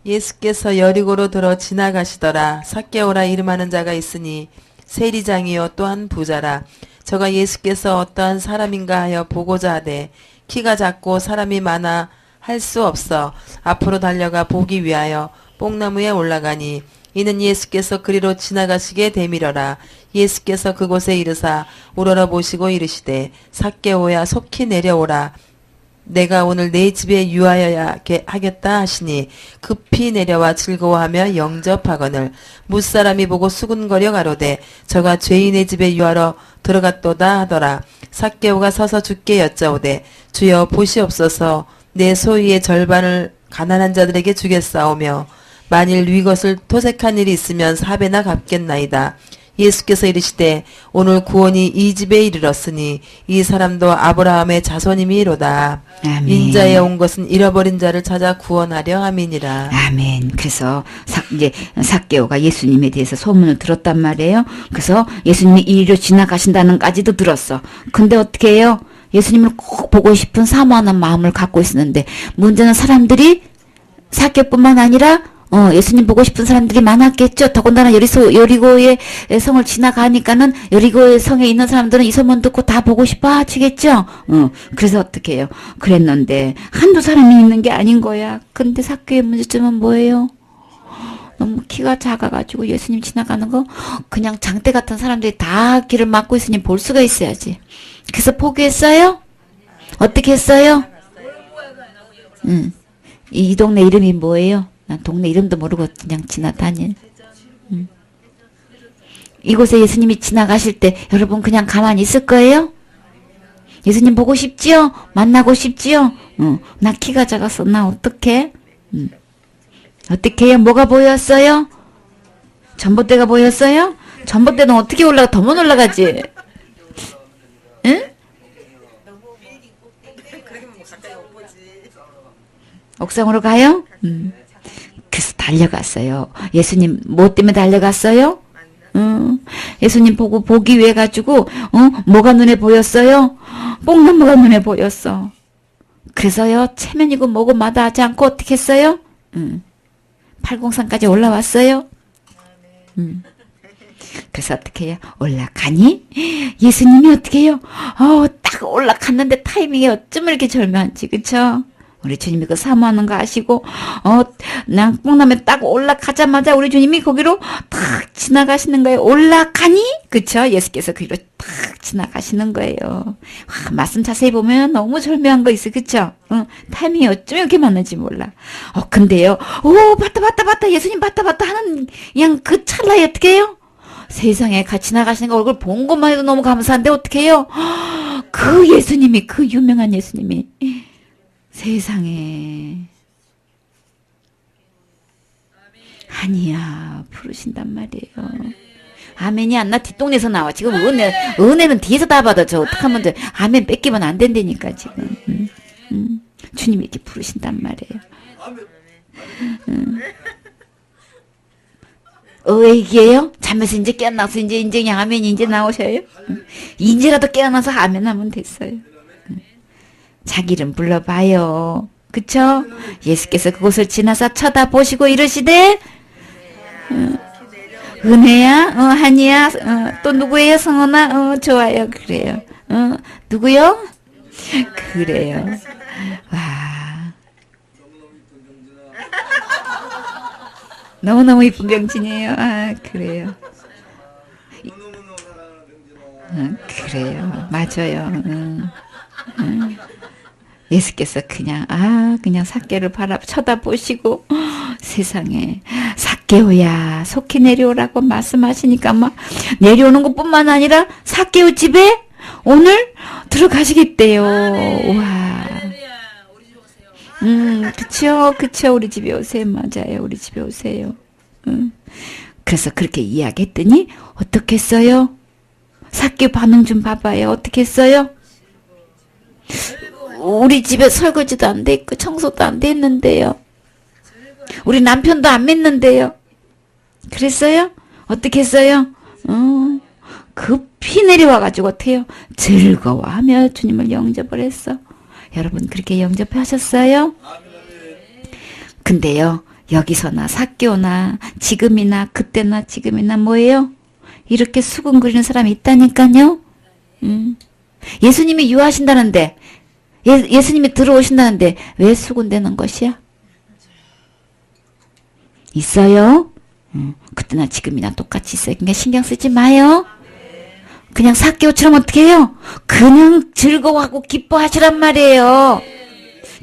예수께서 여리고로 들어 지나가시더라. 삭개오라 이름하는 자가 있으니 세리장이요 또한 부자라. 저가 예수께서 어떠한 사람인가 하여 보고자 하되 키가 작고 사람이 많아 할 수 없어 앞으로 달려가 보기 위하여 뽕나무에 올라가니 이는 예수께서 그리로 지나가시게 되밀어라. 예수께서 그곳에 이르사 우러러 보시고 이르시되 삭개오야 속히 내려오라. 내가 오늘 내 집에 유하여야 하겠다 하시니 급히 내려와 즐거워하며 영접하거늘 무사람이 보고 수군거려 가로되 저가 죄인의 집에 유하러 들어갔도다 하더라. 삭개오가 서서 주께 여짜오되 주여 보시옵소서 내 소유의 절반을 가난한 자들에게 주겠사오며 만일 위것을 토색한 일이 있으면 4배나 갚겠나이다. 예수께서 이르시되 오늘 구원이 이 집에 이르렀으니 이 사람도 아브라함의 자손임이로다. 아멘. 인자에 온 것은 잃어버린 자를 찾아 구원하려 함이니라. 아멘. 그래서 이제 삭개오가 예수님에 대해서 소문을 들었단 말이에요. 그래서 예수님이 이리로 지나가신다는 까지도 들었어. 근데 어떻게 해요? 예수님을 꼭 보고 싶은 사모하는 마음을 갖고 있었는데 문제는 사람들이 삭개오뿐만 아니라 예수님 보고 싶은 사람들이 많았겠죠. 더군다나 여리고의 성을 지나가니까는 여리고의 성에 있는 사람들은 이 소문 듣고 다 보고 싶어 하시겠죠. 그래서 어떻게 해요? 그랬는데 한두 사람이 있는 게 아닌 거야. 근데 삭개오의 문제점은 뭐예요? 너무 키가 작아가지고 예수님 지나가는 거 그냥 장대 같은 사람들이 다 길을 막고 있으니 볼 수가 있어야지. 그래서 포기했어요? 어떻게 했어요? 이 동네 이름이 뭐예요? 난 동네 이름도 모르고 그냥 지나다니. 이곳에 예수님이 지나가실 때 여러분 그냥 가만히 있을 거예요? 예수님 보고 싶지요? 만나고 싶지요? 나 키가 작아서 나 어떡해? 어떻게 해요? 뭐가 보였어요? 전봇대가 보였어요? 전봇대는 어떻게 올라가? 더 못 올라가지? 응? 옥상으로 가요? 그래서 달려갔어요. 예수님 뭐 때문에 달려갔어요? 예수님 보기 위해 가지고 뭐가 눈에 보였어요? 뽕나무가 눈에 보였어. 그래서요 체면이고 뭐고 마다하지 않고 어떻게 했어요? 803까지 올라왔어요. 그래서 어떻게 해요? 올라가니? 예수님이 어떻게 해요? 딱 올라갔는데 타이밍이 어쩜 이렇게 절묘한지, 그쵸? 우리 주님이 그 사모하는 거 아시고, 그냥 뽕라면 딱 올라가자마자 우리 주님이 거기로 탁 지나가시는 거예요. 올라가니? 그쵸? 예수께서 거기로 탁 지나가시는 거예요. 와, 말씀 자세히 보면 너무 절묘한 거 있어, 그쵸? 타이밍이 어쩜 이렇게 맞는지 몰라. 근데요, 봤다, 예수님 봤다 하는, 그냥 그 찰나에 어떻게 해요? 세상에 같이 나가시는 거 얼굴 본 것만 해도 너무 감사한데 어떻게 해요? 그 예수님이, 그 유명한 예수님이 세상에 아니야 부르신단 말이에요. 아멘이 안 나 뒷동네에서 나와. 지금 은혜는 뒤에서 다 받아. 저 어떡하면 저 아멘 뺏기면 안 된다니까 지금. 주님이 이렇게 부르신단 말이에요. 얘기예요? 잠에서 이제 깨어나서 이제 그냥 아멘이 이제 나오셔요? 이제라도 깨어나서 아멘 하면 됐어요. 자기 이름 불러봐요. 그쵸? 예수께서 그곳을 지나서 쳐다보시고 이러시되, 은혜야? 한이야? 또 누구예요? 성원아? 좋아요. 그래요. 누구요? 그래요. 와. 너무너무 이쁜 병진이에요. 그래요. 그래요. 맞아요. 예수께서 그냥 삭개를 쳐다보시고, 세상에, 삭개오야, 속히 내려오라고 말씀하시니까 막, 내려오는 것 뿐만 아니라, 삭개오 집에 오늘 들어가시겠대요. 와. 그쵸. 우리 집에 오세요. 맞아요. 우리 집에 오세요. 그래서 그렇게 이야기했더니, 어떻게 했어요? 삭개 반응 좀 봐봐요. 어떻게 했어요? 우리 집에 설거지도 안 돼 있고 청소도 안 돼 있는데요. 우리 남편도 안 믿는데요. 그랬어요? 어떻게 했어요? 급히 내려와가지고 어때요? 즐거워하며 주님을 영접을 했어. 여러분 그렇게 영접하셨어요? 근데요 여기서나 삭개오나 지금이나 그때나 지금이나 뭐예요? 이렇게 수군거리는 사람이 있다니까요. 예수님이 유하신다는데 예수님이 들어오신다는데 왜 수군대는 것이야? 있어요? 그때나 지금이나 똑같이 있어요. 그러니까 신경 쓰지 마요. 그냥 삭개오처럼 어떻게 해요? 그냥 즐거워하고 기뻐하시란 말이에요.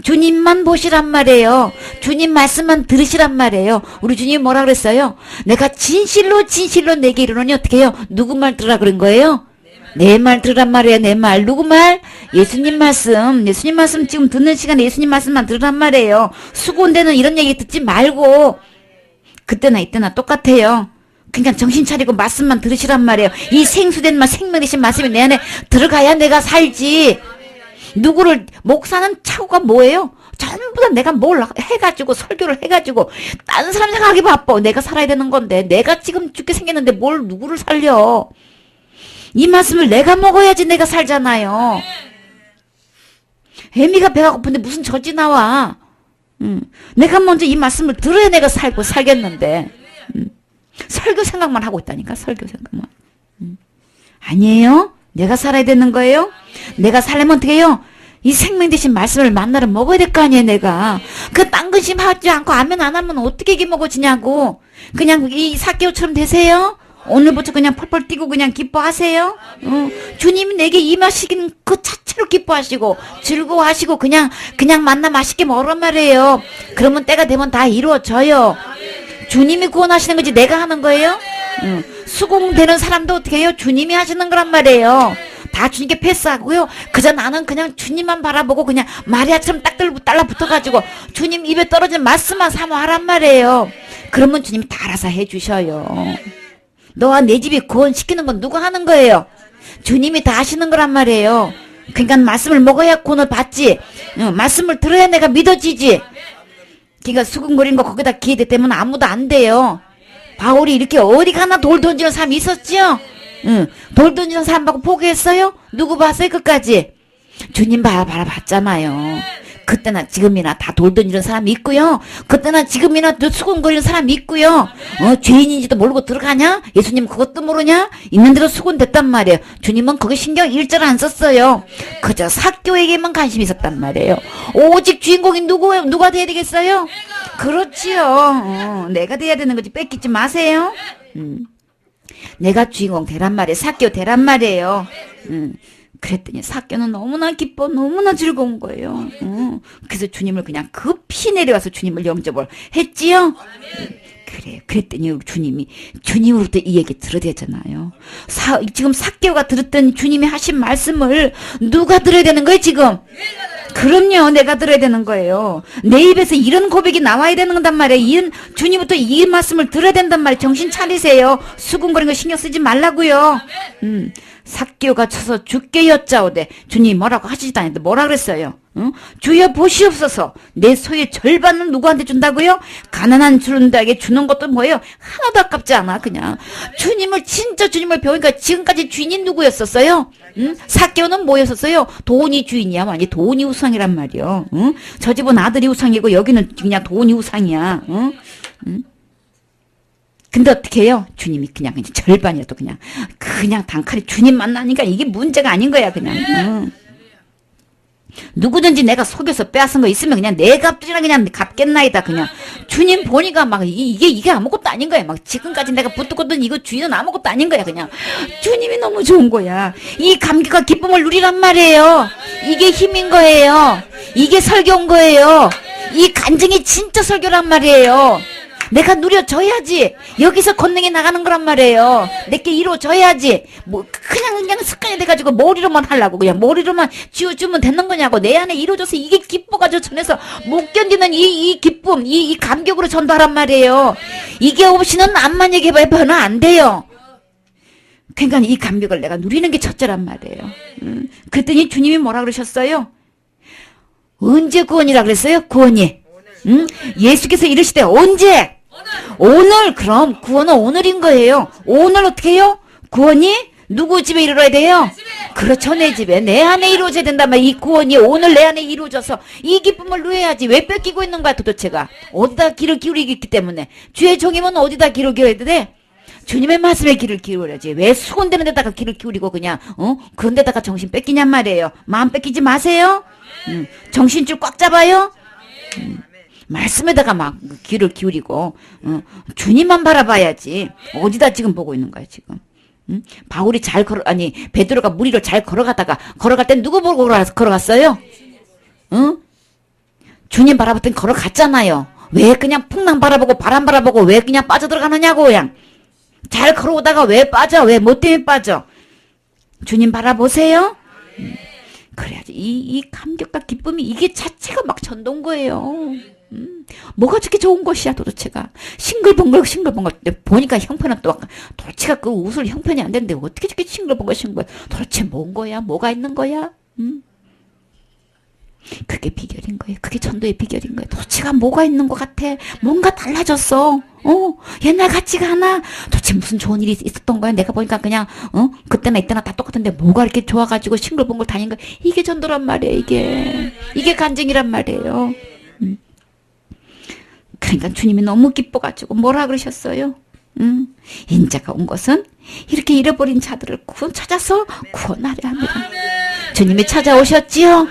주님만 보시란 말이에요. 주님 말씀만 들으시란 말이에요. 우리 주님이 뭐라 그랬어요? 내가 진실로 내게 이르노니 어떻게 해요? 누구 말 들으라 그런 거예요? 내 말 들으란 말이에요. 내 말. 누구 말? 예수님 말씀. 예수님 말씀 지금 듣는 시간에 예수님 말씀만 들으란 말이에요. 수고온데는 이런 얘기 듣지 말고 그때나 이때나 똑같아요. 그러니까 정신 차리고 말씀만 들으시란 말이에요. 이 생수된 말 생명 되신 말씀이 내 안에 들어가야 내가 살지. 누구를 목사는 착오가 뭐예요? 전부 다 내가 뭘 해가지고 설교를 해가지고 다른 사람 생각하기 바빠. 내가 살아야 되는 건데 내가 지금 죽게 생겼는데 뭘 누구를 살려. 이 말씀을 내가 먹어야지 내가 살잖아요. 애미가 배가 고픈데 무슨 젖이 나와. 내가 먼저 이 말씀을 들어야 내가 살겠는데. 설교 생각만 하고 있다니까. 설교 생각만. 아니에요. 내가 살아야 되는 거예요. 내가 살려면 어떻게 해요? 이 생명 되신 말씀을 만나러 먹어야 될 거 아니에요. 내가 그 딴 근심 하지 않고 아멘 안 하면 어떻게 이게 먹어지냐고. 그냥 이 삭개오처럼 되세요. 오늘부터 그냥 펄펄 뛰고 그냥 기뻐하세요. 주님이 내게 임하시긴 그 자체로 기뻐하시고 즐거워하시고 그냥 만나 맛있게 먹으란 말이에요. 그러면 때가 되면 다 이루어져요. 주님이 구원하시는 거지 내가 하는 거예요? 수공되는 사람도 어떻게 해요? 주님이 하시는 거란 말이에요. 다 주님께 패스하고요. 그저 나는 그냥 주님만 바라보고 그냥 마리아처럼 딱 달라붙어가지고 주님 입에 떨어진 말씀만 사모하란 말이에요. 그러면 주님이 다 알아서 해주셔요. 너와 내 집이 구원시키는 건 누가 하는 거예요? 주님이 다 하시는 거란 말이에요. 그러니까 말씀을 먹어야 구원을 받지. 말씀을 들어야 내가 믿어지지. 그러니까 수근거리는 거 거기다 기대되면 아무도 안 돼요. 바울이 이렇게 어디 가나 돌 던지는 사람이 있었죠? 돌 던지는 사람 보고 포기했어요? 누구 봤어요 끝까지? 주님 바라봤잖아요. 그때나 지금이나 다 돌던 이런 사람이 있고요. 그때나 지금이나 또 수군거리는 사람이 있고요. 죄인인지도 모르고 들어가냐? 예수님 그것도 모르냐? 있는 대로 수군됐단 말이에요. 주님은 거기 신경 일절 안 썼어요. 그저 삭개오에게만 관심이 있었단 말이에요. 오직 주인공이 누가 돼야 되겠어요? 그렇지요. 내가 돼야 되는 거지. 뺏기지 마세요. 내가 주인공 되란 말이에요. 삭개오 되란 말이에요. 그랬더니 삭개오는 너무나 기뻐 너무나 즐거운 거예요. 그래서 주님을 그냥 급히 내려와서 주님을 영접을 했지요. 그래. 그랬더니 주님으로부터 이 얘기 들어야 되잖아요. 지금 삭개오가 들었던 주님이 하신 말씀을 누가 들어야 되는 거예요 지금? 그럼요. 내가 들어야 되는 거예요. 내 입에서 이런 고백이 나와야 되는 건단 말이에요. 주님부터 이 말씀을 들어야 된단 말이에요. 정신 차리세요. 수군거리는 거 신경 쓰지 말라고요. 삭개오가 쳐서 죽게 여짜오되 주님이 뭐라고 하시지도 않는데 뭐라 그랬어요? 주여 보시옵소서. 내 소유의 절반은 누구한테 준다고요? 가난한 주는자에게 주는 것도 뭐예요? 하나도 아깝지 않아. 그냥 진짜 주님을 배우니까 지금까지 주인이 누구였었어요? 삭개오는 뭐였었어요? 돈이 주인이야. 아니 돈이 우상이란 말이요. 저 집은 아들이 우상이고 여기는 그냥 돈이 우상이야. 근데 어떻게 해요? 주님이 그냥 절반이라도 그냥 단칼에 주님 만나니까 이게 문제가 아닌 거야 그냥. 누구든지 내가 속여서 빼앗은 거 있으면 그냥 내 값들이나 그냥 갚겠나이다 그냥. 주님 보니까 막 이게 아무것도 아닌 거야. 막 지금까지 내가 붙들거든 이거 주인은 아무것도 아닌 거야 그냥. 주님이 너무 좋은 거야. 이 감격과 기쁨을 누리란 말이에요. 이게 힘인 거예요. 이게 설교인 거예요. 이 간증이 진짜 설교란 말이에요. 내가 누려져야지. 여기서 권능이 나가는 거란 말이에요. 내게 이루어져야지. 그냥 습관이 돼가지고 머리로만 하려고 그냥 머리로만 지어주면 되는 거냐고. 내 안에 이루어져서 이게 기뻐가지고 전해서 못 견디는 이 기쁨, 이 감격으로 전도하란 말이에요. 이게 없이는 암만 얘기해봐야 변화 안 돼요. 그러니까 이 감격을 내가 누리는 게 첫째란 말이에요. 그랬더니 주님이 뭐라 그러셨어요? 언제 구원이라 그랬어요? 구원이. 예수께서 이르시되 언제? 오늘. 그럼 구원은 오늘인 거예요. 오늘 어떻게 해요? 구원이 누구 집에 이르러야 돼요? 그렇죠. 내 집에 내 안에 이루어져야 된단 말이야. 이 구원이 오늘 내 안에 이루어져서 이 기쁨을 누려야지. 왜 뺏기고 있는 거야 도대체가? 어디다 귀를 기울이기 때문에. 주의 종이면 어디다 귀를 기울여야 돼? 주님의 말씀에 귀를 기울여야지. 왜 수건되는 데다가 귀를 기울이고 그냥 그런 데다가 정신 뺏기냔 말이에요. 마음 뺏기지 마세요. 정신줄 꽉 잡아요. 말씀에다가 막 귀를 기울이고 주님만 바라봐야지. 어디다 지금 보고 있는 거야 지금? 바울이 베드로가 물 위로 잘 걸어갈 땐 누구 보고 걸어갔어요? 주님 바라볼 땐 걸어갔잖아요. 왜 그냥 풍랑 바라보고 바람 바라보고 왜 그냥 빠져들어가느냐고. 그냥 잘 걸어오다가 왜 빠져? 왜 뭐 때문에 빠져? 주님 바라보세요. 그래야지. 이 감격과 기쁨이 이게 자체가 막 전도인 거예요. 뭐가 저렇게 좋은 것이야 도대체가. 싱글벙글 보니까 형편은 또 도대체가 그 웃을 형편이 안 되는데 어떻게 저렇게 싱글벙글 도대체 뭔 거야? 뭐가 있는 거야? 그게 비결인 거예요. 그게 전도의 비결인 거예요. 도대체가 뭐가 있는 것 같아? 뭔가 달라졌어. 옛날 같지가 않아. 도대체 무슨 좋은 일이 있었던 거야? 내가 보니까 그냥 그때나 이때나 다 똑같은데 뭐가 이렇게 좋아가지고 싱글벙글 다닌 거야? 이게 전도란 말이에요. 이게 간증이란 말이에요. 그러니까 주님이 너무 기뻐가지고 뭐라 그러셨어요? 인자가 온 것은 이렇게 잃어버린 자들을 찾아서 구원하려 합니다. 주님이 찾아오셨지요?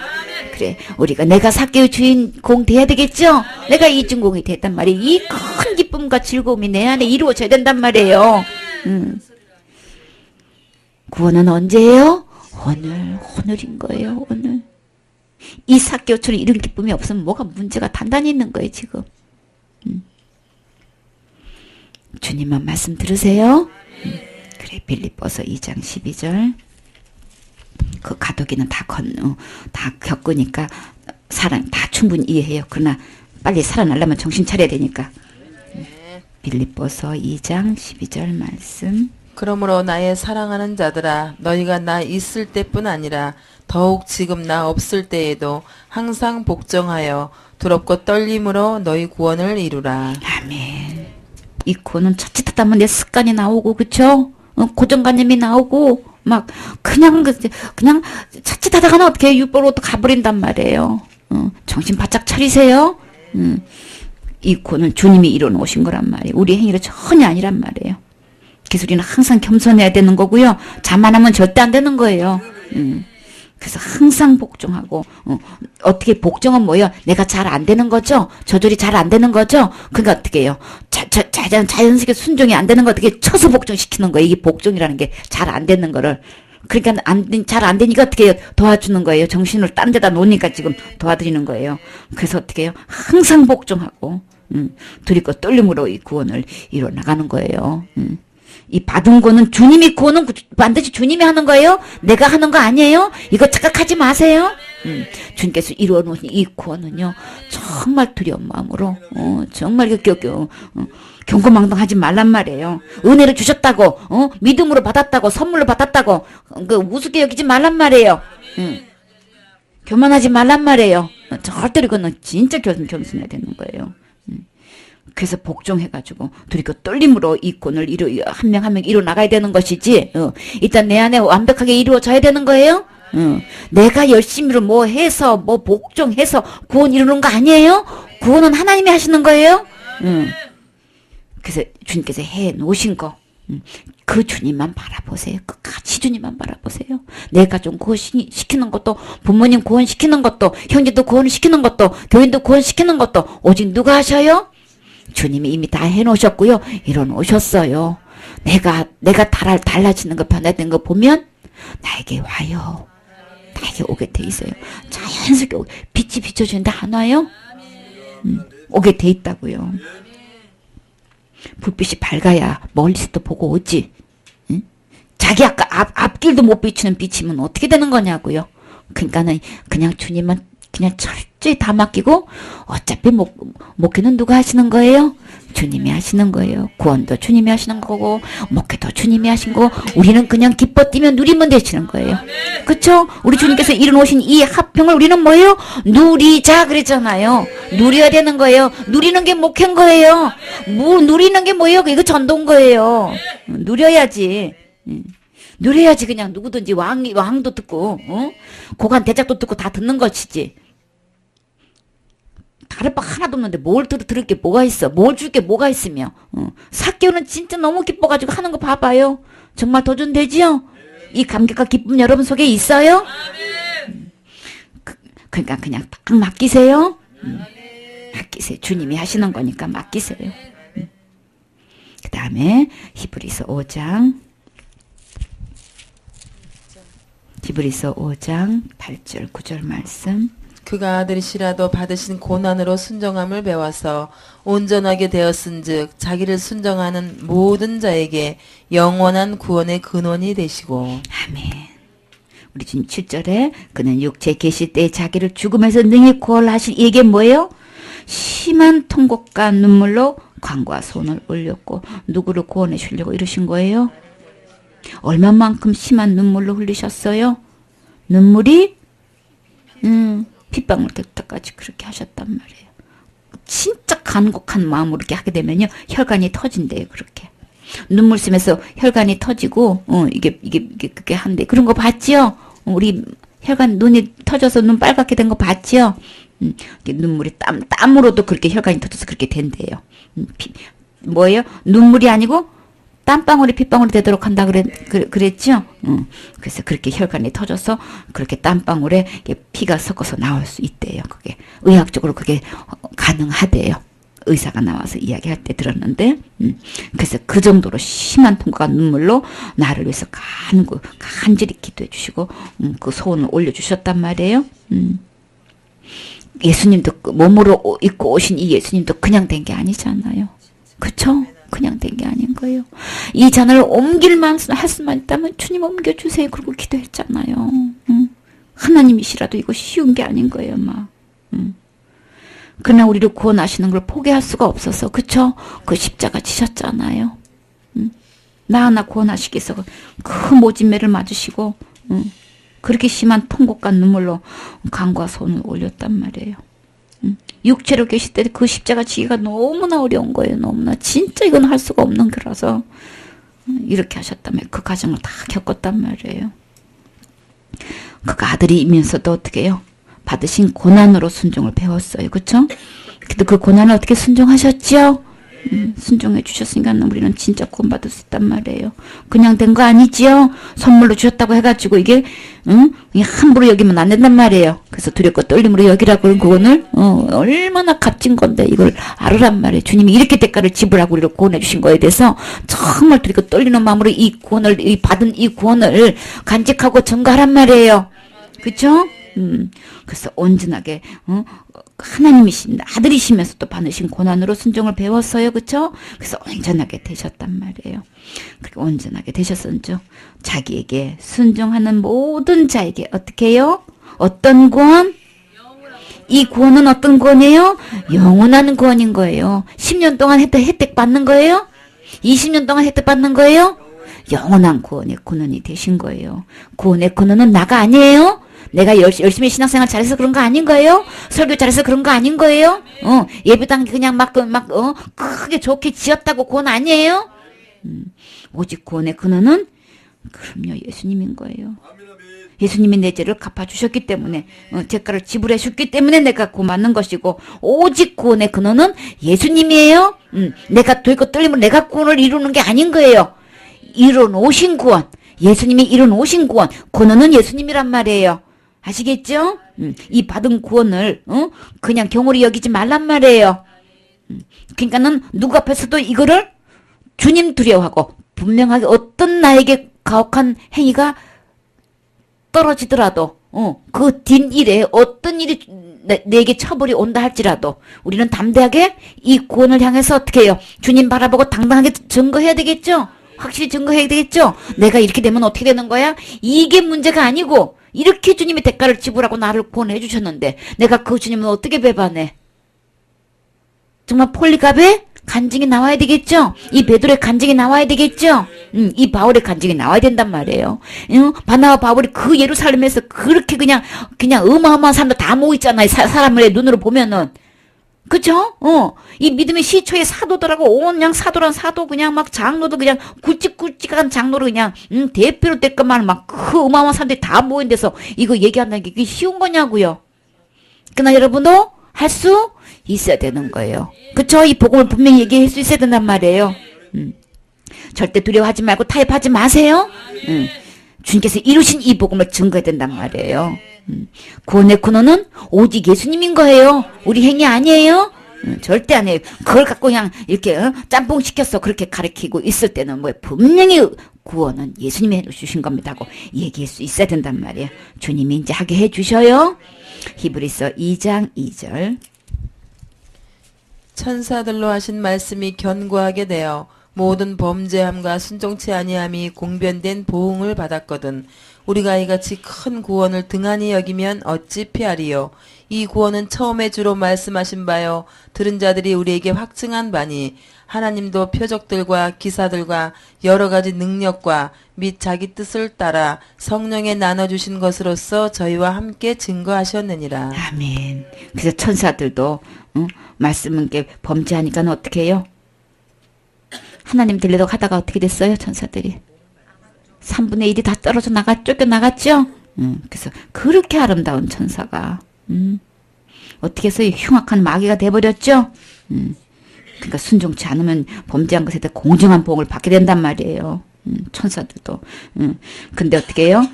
그래, 내가 삭개오 주인공 돼야 되겠죠? 내가 이 주인공이 됐단 말이에요. 이 큰 기쁨과 즐거움이 내 안에 이루어져야 된단 말이에요. 구원은 언제예요? 오늘인 거예요. 오늘. 이 삭개오처럼 이런 기쁨이 없으면 뭐가 문제가 단단히 있는 거예요 지금. 주님만 말씀 들으세요. 그래, 빌립보서 2장 12절. 그 가덕이는 다 겪으니까 사람 다 충분히 이해해요. 그러나 빨리 살아나려면 정신 차려야 되니까. 빌립보서 2장 12절 말씀. 그러므로 나의 사랑하는 자들아, 너희가 나 있을 때뿐 아니라 더욱 지금 나 없을 때에도 항상 복종하여 두렵고 떨림으로 너희 구원을 이루라. 아멘. 이 구원은 자칫하다면 내 습관이 나오고, 그쵸? 고정관념이 나오고, 막 그냥 자칫하다가는 어떻게 율법으로 또 가버린단 말이에요. 정신 바짝 차리세요. 이 구원은 주님이 이뤄놓으신 거란 말이에요. 우리 행위로 전혀 아니란 말이에요. 그래서 우리는 항상 겸손해야 되는 거고요. 자만하면 절대 안 되는 거예요. 그래서 항상 복종하고 어떻게 복종은 뭐예요? 내가 잘 안 되는 거죠? 저절이 잘 안 되는 거죠? 그러니까 어떻게 해요? 자연스럽게 순종이 안 되는 거 어떻게 쳐서 복종시키는 거예요? 이게 복종이라는 게 잘 안 되는 거를. 그러니까 잘 안 되니까 어떻게 해요? 도와주는 거예요. 정신을 딴 데다 놓으니까 지금 도와드리는 거예요. 그래서 어떻게 해요? 항상 복종하고 두렵고 떨림으로 이 구원을 이뤄 나가는 거예요. 이 받은 거는 주님이 구원은 반드시 주님이 하는 거예요. 내가 하는 거 아니에요. 이거 착각하지 마세요. 주님께서 이루어 놓으신 이 구원은요. 정말 두려운 마음으로 정말 경고망동하지 말란 말이에요. 은혜를 주셨다고 믿음으로 받았다고 선물로 받았다고 우습게 여기지 말란 말이에요. 교만하지 말란 말이에요. 절대로 이거는 진짜 겸손해야 되는 거예요. 그래서 복종해가지고 두렵고 떨림으로 이 구원을 한 명 한 명 이루어 나가야 되는 것이지. 일단 내 안에 완벽하게 이루어져야 되는 거예요. 내가 열심히로 뭐 해서 뭐 복종해서 구원 이루는 거 아니에요. 구원은 하나님이 하시는 거예요. 그래서 주님께서 해 놓으신 거. 그 주님만 바라보세요. 끝까지 주님만 바라보세요. 내 가족 구원시키는 것도 부모님 구원시키는 것도 형제도 구원시키는 것도 교인도 구원시키는 것도 오직 누가 하셔요? 주님이 이미 다 해놓으셨고요. 이뤄놓으셨어요. 내가 달라지는 거 변화되는 거 보면 나에게 와요. 나에게 오게 돼 있어요. 자연스럽게 빛이 비춰주는데 안 와요? 오게 돼 있다고요. 불빛이 밝아야 멀리서도 보고 오지. 응? 자기 아까 앞길도 못 비추는 빛이면 어떻게 되는 거냐고요. 그러니까는 그냥 주님만 그냥 철저히 다 맡기고 어차피 목회는 누가 하시는 거예요? 주님이 하시는 거예요. 구원도 주님이 하시는 거고 목회도 주님이 하신 거고 우리는 그냥 기뻐 뛰면 누리면 되시는 거예요. 그쵸? 우리 주님께서 이뤄놓으신 이 합평을 우리는 뭐예요? 누리자 그랬잖아요. 누려야 되는 거예요. 누리는 게 목회인 거예요. 누리는 게 뭐예요? 이거 전도인 거예요. 누려야지. 누려야지. 그냥 누구든지 왕도 듣고 고관 대작도 듣고 다 듣는 것이지. 다를 바 하나도 없는데 뭘 들을 게 뭐가 있어. 뭘 줄 게 뭐가 있으며. 사개오는 진짜 너무 기뻐가지고 하는 거 봐봐요. 정말 도전되지요? 이 감격과 기쁨 여러분 속에 있어요? 그러니까 그냥 딱 맡기세요. 맡기세요. 주님이 하시는 거니까 맡기세요. 그 다음에 히브리서 5장 8절 9절 말씀. 그가 아들이시라도 받으신 고난으로 순정함을 배워서 온전하게 되었은즉 자기를 순정하는 모든 자에게 영원한 구원의 근원이 되시고. 아멘. 우리 주님 7절에 그는 육체 계실 때 자기를 죽음에서 능히 구원하신 이게 뭐예요? 심한 통곡과 눈물로 관과 손을 올렸고 누구를 구원해 주려고 이러신 거예요? 얼마만큼 심한 눈물로 흘리셨어요? 눈물이 핏방울 될 때까지 그렇게 하셨단 말이에요. 진짜 간곡한 마음으로 이렇게 하게 되면요 혈관이 터진대요. 그렇게 눈물 씀에서 혈관이 터지고 이게 그게 한데 그런 거 봤지요? 우리 혈관 눈이 터져서 눈 빨갛게 된 거 봤지요? 눈물이 땀으로도 그렇게 혈관이 터져서 그렇게 된대요. 뭐예요? 눈물이 아니고 땀방울이 핏방울이 되도록 한다 그랬죠? 그래서 그렇게 혈관이 터져서 그렇게 땀방울에 피가 섞어서 나올 수 있대요. 그게 의학적으로 그게 가능하대요. 의사가 나와서 이야기할 때 들었는데, 그래서 그 정도로 심한 통곡과 눈물로 나를 위해서 간절히 기도해 주시고, 그 소원을 올려주셨단 말이에요. 예수님도 몸으로 입고 오신 이 예수님도 그냥 된 게 아니잖아요. 그쵸? 그냥 된 게 아닌 거예요. 이 잔을 옮길만 할 수만 있다면 주님 옮겨주세요. 그러고 기도했잖아요. 하나님이시라도 이거 쉬운 게 아닌 거예요. 그러나 우리를 구원하시는 걸 포기할 수가 없어서 그쵸? 그 십자가 지셨잖아요. 나 하나 구원하시기 위해서 그 모진매를 맞으시고 그렇게 심한 통곡과 눈물로 간과 손을 올렸단 말이에요. 육체로 계실 때 그 십자가 지기가 너무나 어려운 거예요. 너무나. 진짜 이건 할 수가 없는 거라서 이렇게 하셨다면 그 과정을 다 겪었단 말이에요. 그 아들이면서도 어떻게 해요? 받으신 고난으로 순종을 배웠어요. 그쵸? 근데 그 고난을 어떻게 순종하셨죠? 순종해 주셨으니까 우리는 진짜 구원받을 수 있단 말이에요. 그냥 된 거 아니지요? 선물로 주셨다고 해가지고 이게 그냥 함부로 여기면 안 된단 말이에요. 그래서 두렵고 떨림으로 여기라고 그런 구원을 얼마나 값진 건데 이걸 알으란 말이에요. 주님이 이렇게 대가를 지불하고 우리를 구원해 주신 거에 대해서 정말 두렵고 떨리는 마음으로 이 구원을 받은 이 구원을 간직하고 전가하란 말이에요. 그쵸? 그래서 온전하게 하나님이신 아들이시면서 또 받으신 고난으로 순종을 배웠어요. 그쵸? 그래서 온전하게 되셨단 말이에요. 그렇게 온전하게 되셨었죠. 자기에게 순종하는 모든 자에게 어떻게 해요? 어떤 구원? 이 구원은 어떤 구원이에요? 영원한 구원인 거예요. 10년 동안 혜택 받는 거예요? 20년 동안 혜택 받는 거예요? 영원한 구원의 근원이 되신 거예요. 구원의 근원은 나가 아니에요? 내가 열심히 신앙생활 잘해서 그런 거 아닌 거예요? 설교 잘해서 그런 거 아닌 거예요? 예배당 그냥 크게 좋게 지었다고 구원 아니에요? 오직 구원의 근원은 그럼요, 예수님인 거예요. 예수님이 내 죄를 갚아주셨기 때문에 대가를 지불해 주셨기 때문에 내가 구원받는 것이고 오직 구원의 근원은 예수님이에요. 내가 되고 떨리면 내가 구원을 이루는 게 아닌 거예요. 이루어놓으신 구원, 예수님이 이루어놓으신 구원, 근원은 예수님이란 말이에요. 아시겠죠? 이 받은 구원을 그냥 경홀히 여기지 말란 말이에요. 그러니까는 누구 앞에서도 이거를 주님 두려워하고 분명하게 어떤 나에게 가혹한 행위가 떨어지더라도 그 뒷일에 어떤 일이 내게 처벌이 온다 할지라도 우리는 담대하게 이 구원을 향해서 어떻게 해요? 주님 바라보고 당당하게 증거해야 되겠죠? 확실히 증거해야 되겠죠? 내가 이렇게 되면 어떻게 되는 거야? 이게 문제가 아니고 이렇게 주님이 대가를 지불하고 나를 구원해 주셨는데 내가 그 주님을 어떻게 배반해? 정말 폴리갑의 간증이 나와야 되겠죠? 이 베드로의 간증이 나와야 되겠죠? 이 바울의 간증이 나와야 된단 말이에요. 바나바 바울이 그 예루살렘에서 그렇게 그냥 어마어마한 사람들 다 모이잖아요. 사람의 눈으로 보면은. 그쵸? 이 믿음의 시초의 사도들하고 온 그냥 사도란 사도 그냥 막 장로도 그냥 굵직굵직한 장로로 그냥 대표로 될 것만 막 그 어마어마한 사람들이 다 모인 데서 이거 얘기한다는 게 이게 쉬운 거냐고요. 그러나 여러분도 할 수 있어야 되는 거예요. 그쵸? 이 복음을 분명히 얘기할 수 있어야 된단 말이에요. 절대 두려워하지 말고 타협하지 마세요. 주님께서 이루신 이 복음을 증거해야 된단 말이에요. 구원의 근원은 오직 예수님인 거예요. 우리 행위 아니에요. 절대 아니에요. 그걸 갖고 그냥 이렇게 짬뽕 시켜서 그렇게 가르치고 있을 때는 뭐 분명히 구원은 예수님이 해주신 겁니다 하고 얘기할 수 있어야 된단 말이에요. 주님이 이제 하게 해주셔요. 히브리서 2장 2절. 천사들로 하신 말씀이 견고하게 되어 모든 범죄함과 순종치 아니함이 공변된 보응을 받았거든. 우리가 이같이 큰 구원을 등한히 여기면 어찌 피하리요. 이 구원은 처음에 주로 말씀하신 바요 들은 자들이 우리에게 확증한 바니 하나님도 표적들과 기사들과 여러 가지 능력과 및 자기 뜻을 따라 성령에 나눠주신 것으로서 저희와 함께 증거하셨느니라. 아멘. 그래서 천사들도 말씀은 게 범죄하니까 어떻게 해요? 하나님 들리려고 하다가 어떻게 됐어요? 천사들이 3분의 1이 다 떨어져 쫓겨나갔죠? 그래서 그렇게 아름다운 천사가 어떻게 해서 흉악한 마귀가 돼버렸죠? 그러니까 순종치 않으면 범죄한 것에 대해 공정한 보응을 받게 된단 말이에요. 천사들도. 근데 어떻게 해요?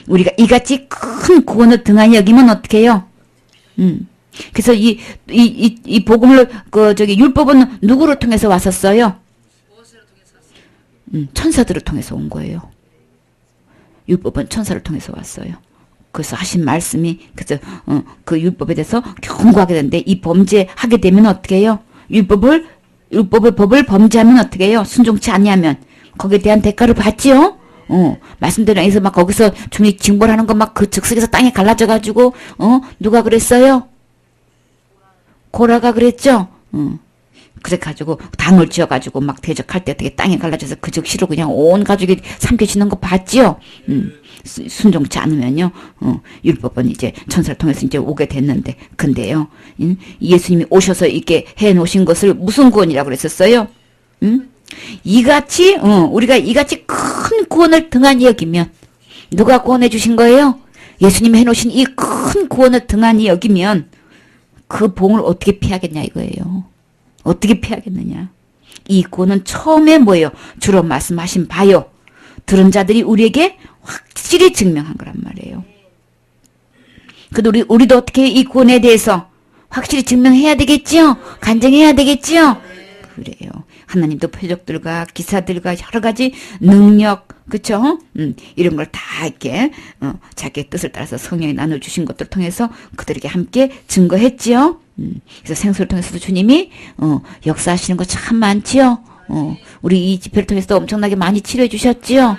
우리가 이같이 큰 구원을 등한히 여기면 어떻게 해요? 그래서 이 복음을 율법은 누구를 통해서 왔었어요? 천사들을 통해서 온 거예요. 율법은 천사를 통해서 왔어요. 그래서 하신 말씀이 그래서 그 율법에 대해서 경고하게 되는데 이 범죄하게 되면 어떻게 해요? 법을 범죄하면 어떻게 해요? 순종치 아니하면 거기에 대한 대가를 받지요. 말씀대로 해서 막 거기서 주님이 징벌하는 거 막 그 즉석에서 땅에 갈라져 가지고 누가 그랬어요? 고라가 그랬죠. 그래가지고 당을 지어가지고 막 대적할 때 어떻게 땅에 갈라져서 그 즉시로 그냥 온 가족이 삼켜지는 거 봤지요. 순종치 않으면요. 율법은 이제 천사를 통해서 이제 오게 됐는데 근데요. 예수님이 오셔서 이렇게 해놓으신 것을 무슨 구원이라고 그랬었어요? 우리가 이같이 큰 구원을 등한히 여기면 누가 구원해 주신 거예요? 예수님이 해놓으신 이 큰 구원을 등한히 여기면 그 봉을 어떻게 피하겠냐 이거예요. 어떻게 피하겠느냐. 이 구원은 처음에 뭐예요? 주로 말씀하신 바요. 들은 자들이 우리에게 확실히 증명한 거란 말이에요. 그래도 우리도 어떻게 이 구원에 대해서 확실히 증명해야 되겠지요? 간증해야 되겠지요? 그래요. 하나님도 표적들과 기사들과 여러 가지 능력, 그쵸? 이런 걸 다 이렇게, 자기의 뜻을 따라서 성령이 나눠주신 것들을 통해서 그들에게 함께 증거했지요? 그래서 생수를 통해서도 주님이, 역사하시는 거 참 많지요? 우리 이 집회를 통해서도 엄청나게 많이 치료해 주셨지요?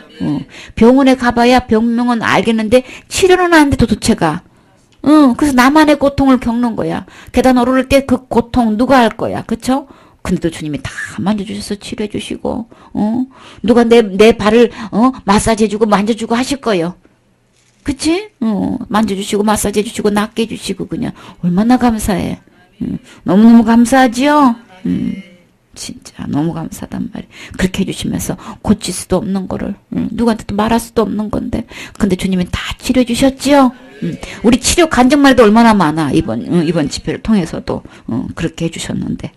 병원에 가봐야 병명은 알겠는데 치료는 안 돼, 도대체가. 그래서 나만의 고통을 겪는 거야. 계단 오를 때 그 고통 누가 할 거야, 그쵸? 근데도 주님이 다 만져주셔서 치료해주시고, 누가 내 발을, 마사지해주고 만져주고 하실 거예요. 그치? 만져주시고, 마사지해주시고, 낫게 해주시고, 그냥. 얼마나 감사해. 너무너무 감사하지요? 진짜 너무 감사하단 말이에요. 그렇게 해주시면서 고칠 수도 없는 거를, 누구한테 또 말할 수도 없는 건데. 근데 주님이 다 치료해주셨지요? 우리 치료 간증말도 얼마나 많아. 이번 집회를 통해서도, 그렇게 해주셨는데.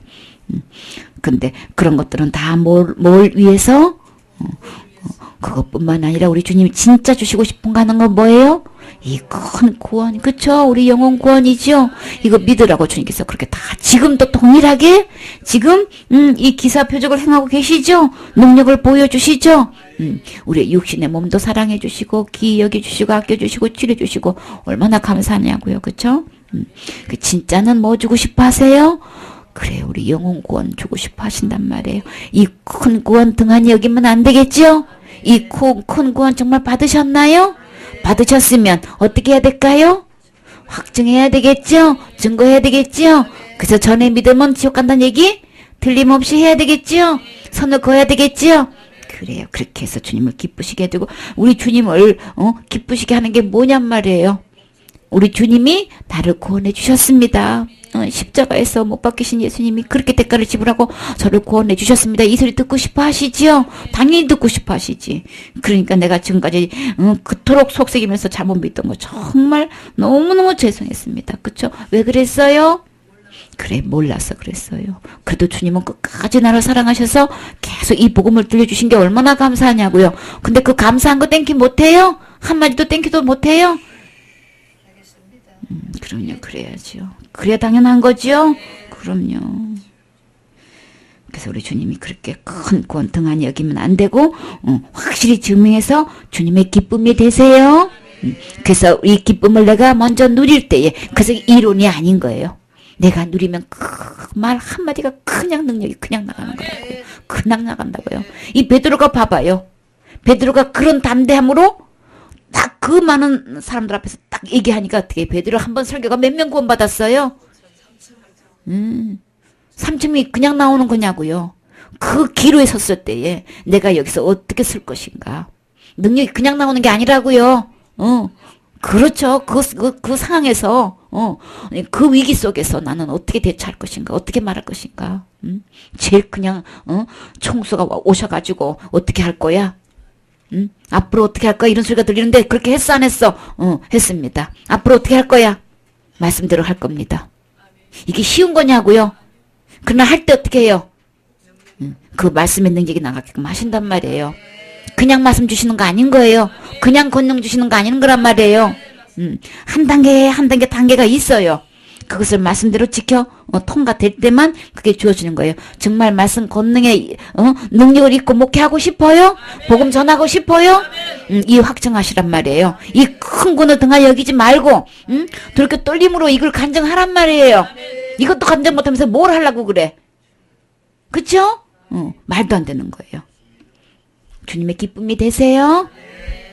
근데 그런 것들은 다 뭘 위해서? 그것뿐만 아니라 우리 주님이 진짜 주시고 싶은 거 하는 건 뭐예요? 이 큰 구원, 그쵸? 우리 영혼 구원이죠? 이거 믿으라고 주님께서 그렇게 다 지금도 동일하게 지금 이 기사 표적을 행하고 계시죠? 능력을 보여주시죠? 우리 육신의 몸도 사랑해 주시고 귀히 여겨 주시고 아껴 주시고 치료 주시고 얼마나 감사하냐고요, 그쵸? 그 진짜는 뭐 주고 싶어 하세요? 그래, 우리 영혼 구원 주고 싶어 하신단 말이에요. 이 큰 구원 등한히 여기면 안 되겠죠? 이 큰 구원 정말 받으셨나요? 받으셨으면 어떻게 해야 될까요? 확증해야 되겠죠? 증거해야 되겠죠? 그래서 전에 믿으면 지옥 간다는 얘기 틀림없이 해야 되겠죠? 선을 그어야 되겠죠? 그래요. 그렇게 해서 주님을 기쁘시게 해두고 우리 주님을 기쁘시게 하는 게 뭐냔 말이에요. 우리 주님이 나를 구원해 주셨습니다. 십자가에서 못 박히신 예수님이 그렇게 대가를 지불하고 저를 구원해 주셨습니다. 이 소리 듣고 싶어 하시지요? 당연히 듣고 싶어 하시지. 그러니까 내가 지금까지 그토록 속삭이면서 잘못 믿던 거 정말 너무너무 죄송했습니다. 그쵸? 왜 그랬어요? 그래, 몰라서 그랬어요. 그래도 주님은 끝까지 나를 사랑하셔서 계속 이 복음을 들려주신 게 얼마나 감사하냐고요. 근데 그 감사한 거 땡큐 못해요? 한마디도 땡큐도 못해요? 그럼요, 그래야죠. 그래야 당연한 거죠? 그럼요. 그래서 우리 주님이 그렇게 큰 구원 등한히 여기면 안 되고, 확실히 증명해서 주님의 기쁨이 되세요. 그래서 이 기쁨을 내가 먼저 누릴 때에, 그래서 이론이 아닌 거예요. 내가 누리면 그 말 한마디가 그냥 능력이 그냥 나가는 거라고요. 그냥 나간다고요. 이 베드로가 봐봐요. 베드로가 그런 담대함으로 딱 그 많은 사람들 앞에서 딱 얘기하니까 어떻게 베드로 한 번 설교가 몇 명 구원 받았어요? 3층이 그냥 나오는 거냐고요. 그 기로에 섰을 때에 내가 여기서 어떻게 쓸 것인가. 능력이 그냥 나오는 게 아니라고요. 그렇죠. 그 상황에서 그 위기 속에서 나는 어떻게 대처할 것인가, 어떻게 말할 것인가. 제일 그냥 총수가 오셔가지고 어떻게 할 거야? 앞으로 어떻게 할 거야? 이런 소리가 들리는데 그렇게 했어 안 했어? 했습니다. 앞으로 어떻게 할 거야? 말씀대로 할 겁니다. 이게 쉬운 거냐고요? 그러나 할 때 어떻게 해요? 그 말씀의 능력이 나가게끔 하신단 말이에요. 그냥 말씀 주시는 거 아닌 거예요. 그냥 권능 주시는 거 아닌 거란 말이에요. 한 단계 한 단계 단계가 있어요. 그것을 말씀대로 지켜 통과될 때만 그게 주어지는 거예요. 정말 말씀 권능의 능력을 입고 목회하고 싶어요? 복음 전하고 싶어요? 이 확증하시란 말이에요. 이 큰 군을 등하여 여기지 말고 그렇게 떨림으로 이걸 간증하란 말이에요. 이것도 간증 못하면서 뭘 하려고 그래? 그쵸? 말도 안 되는 거예요. 주님의 기쁨이 되세요.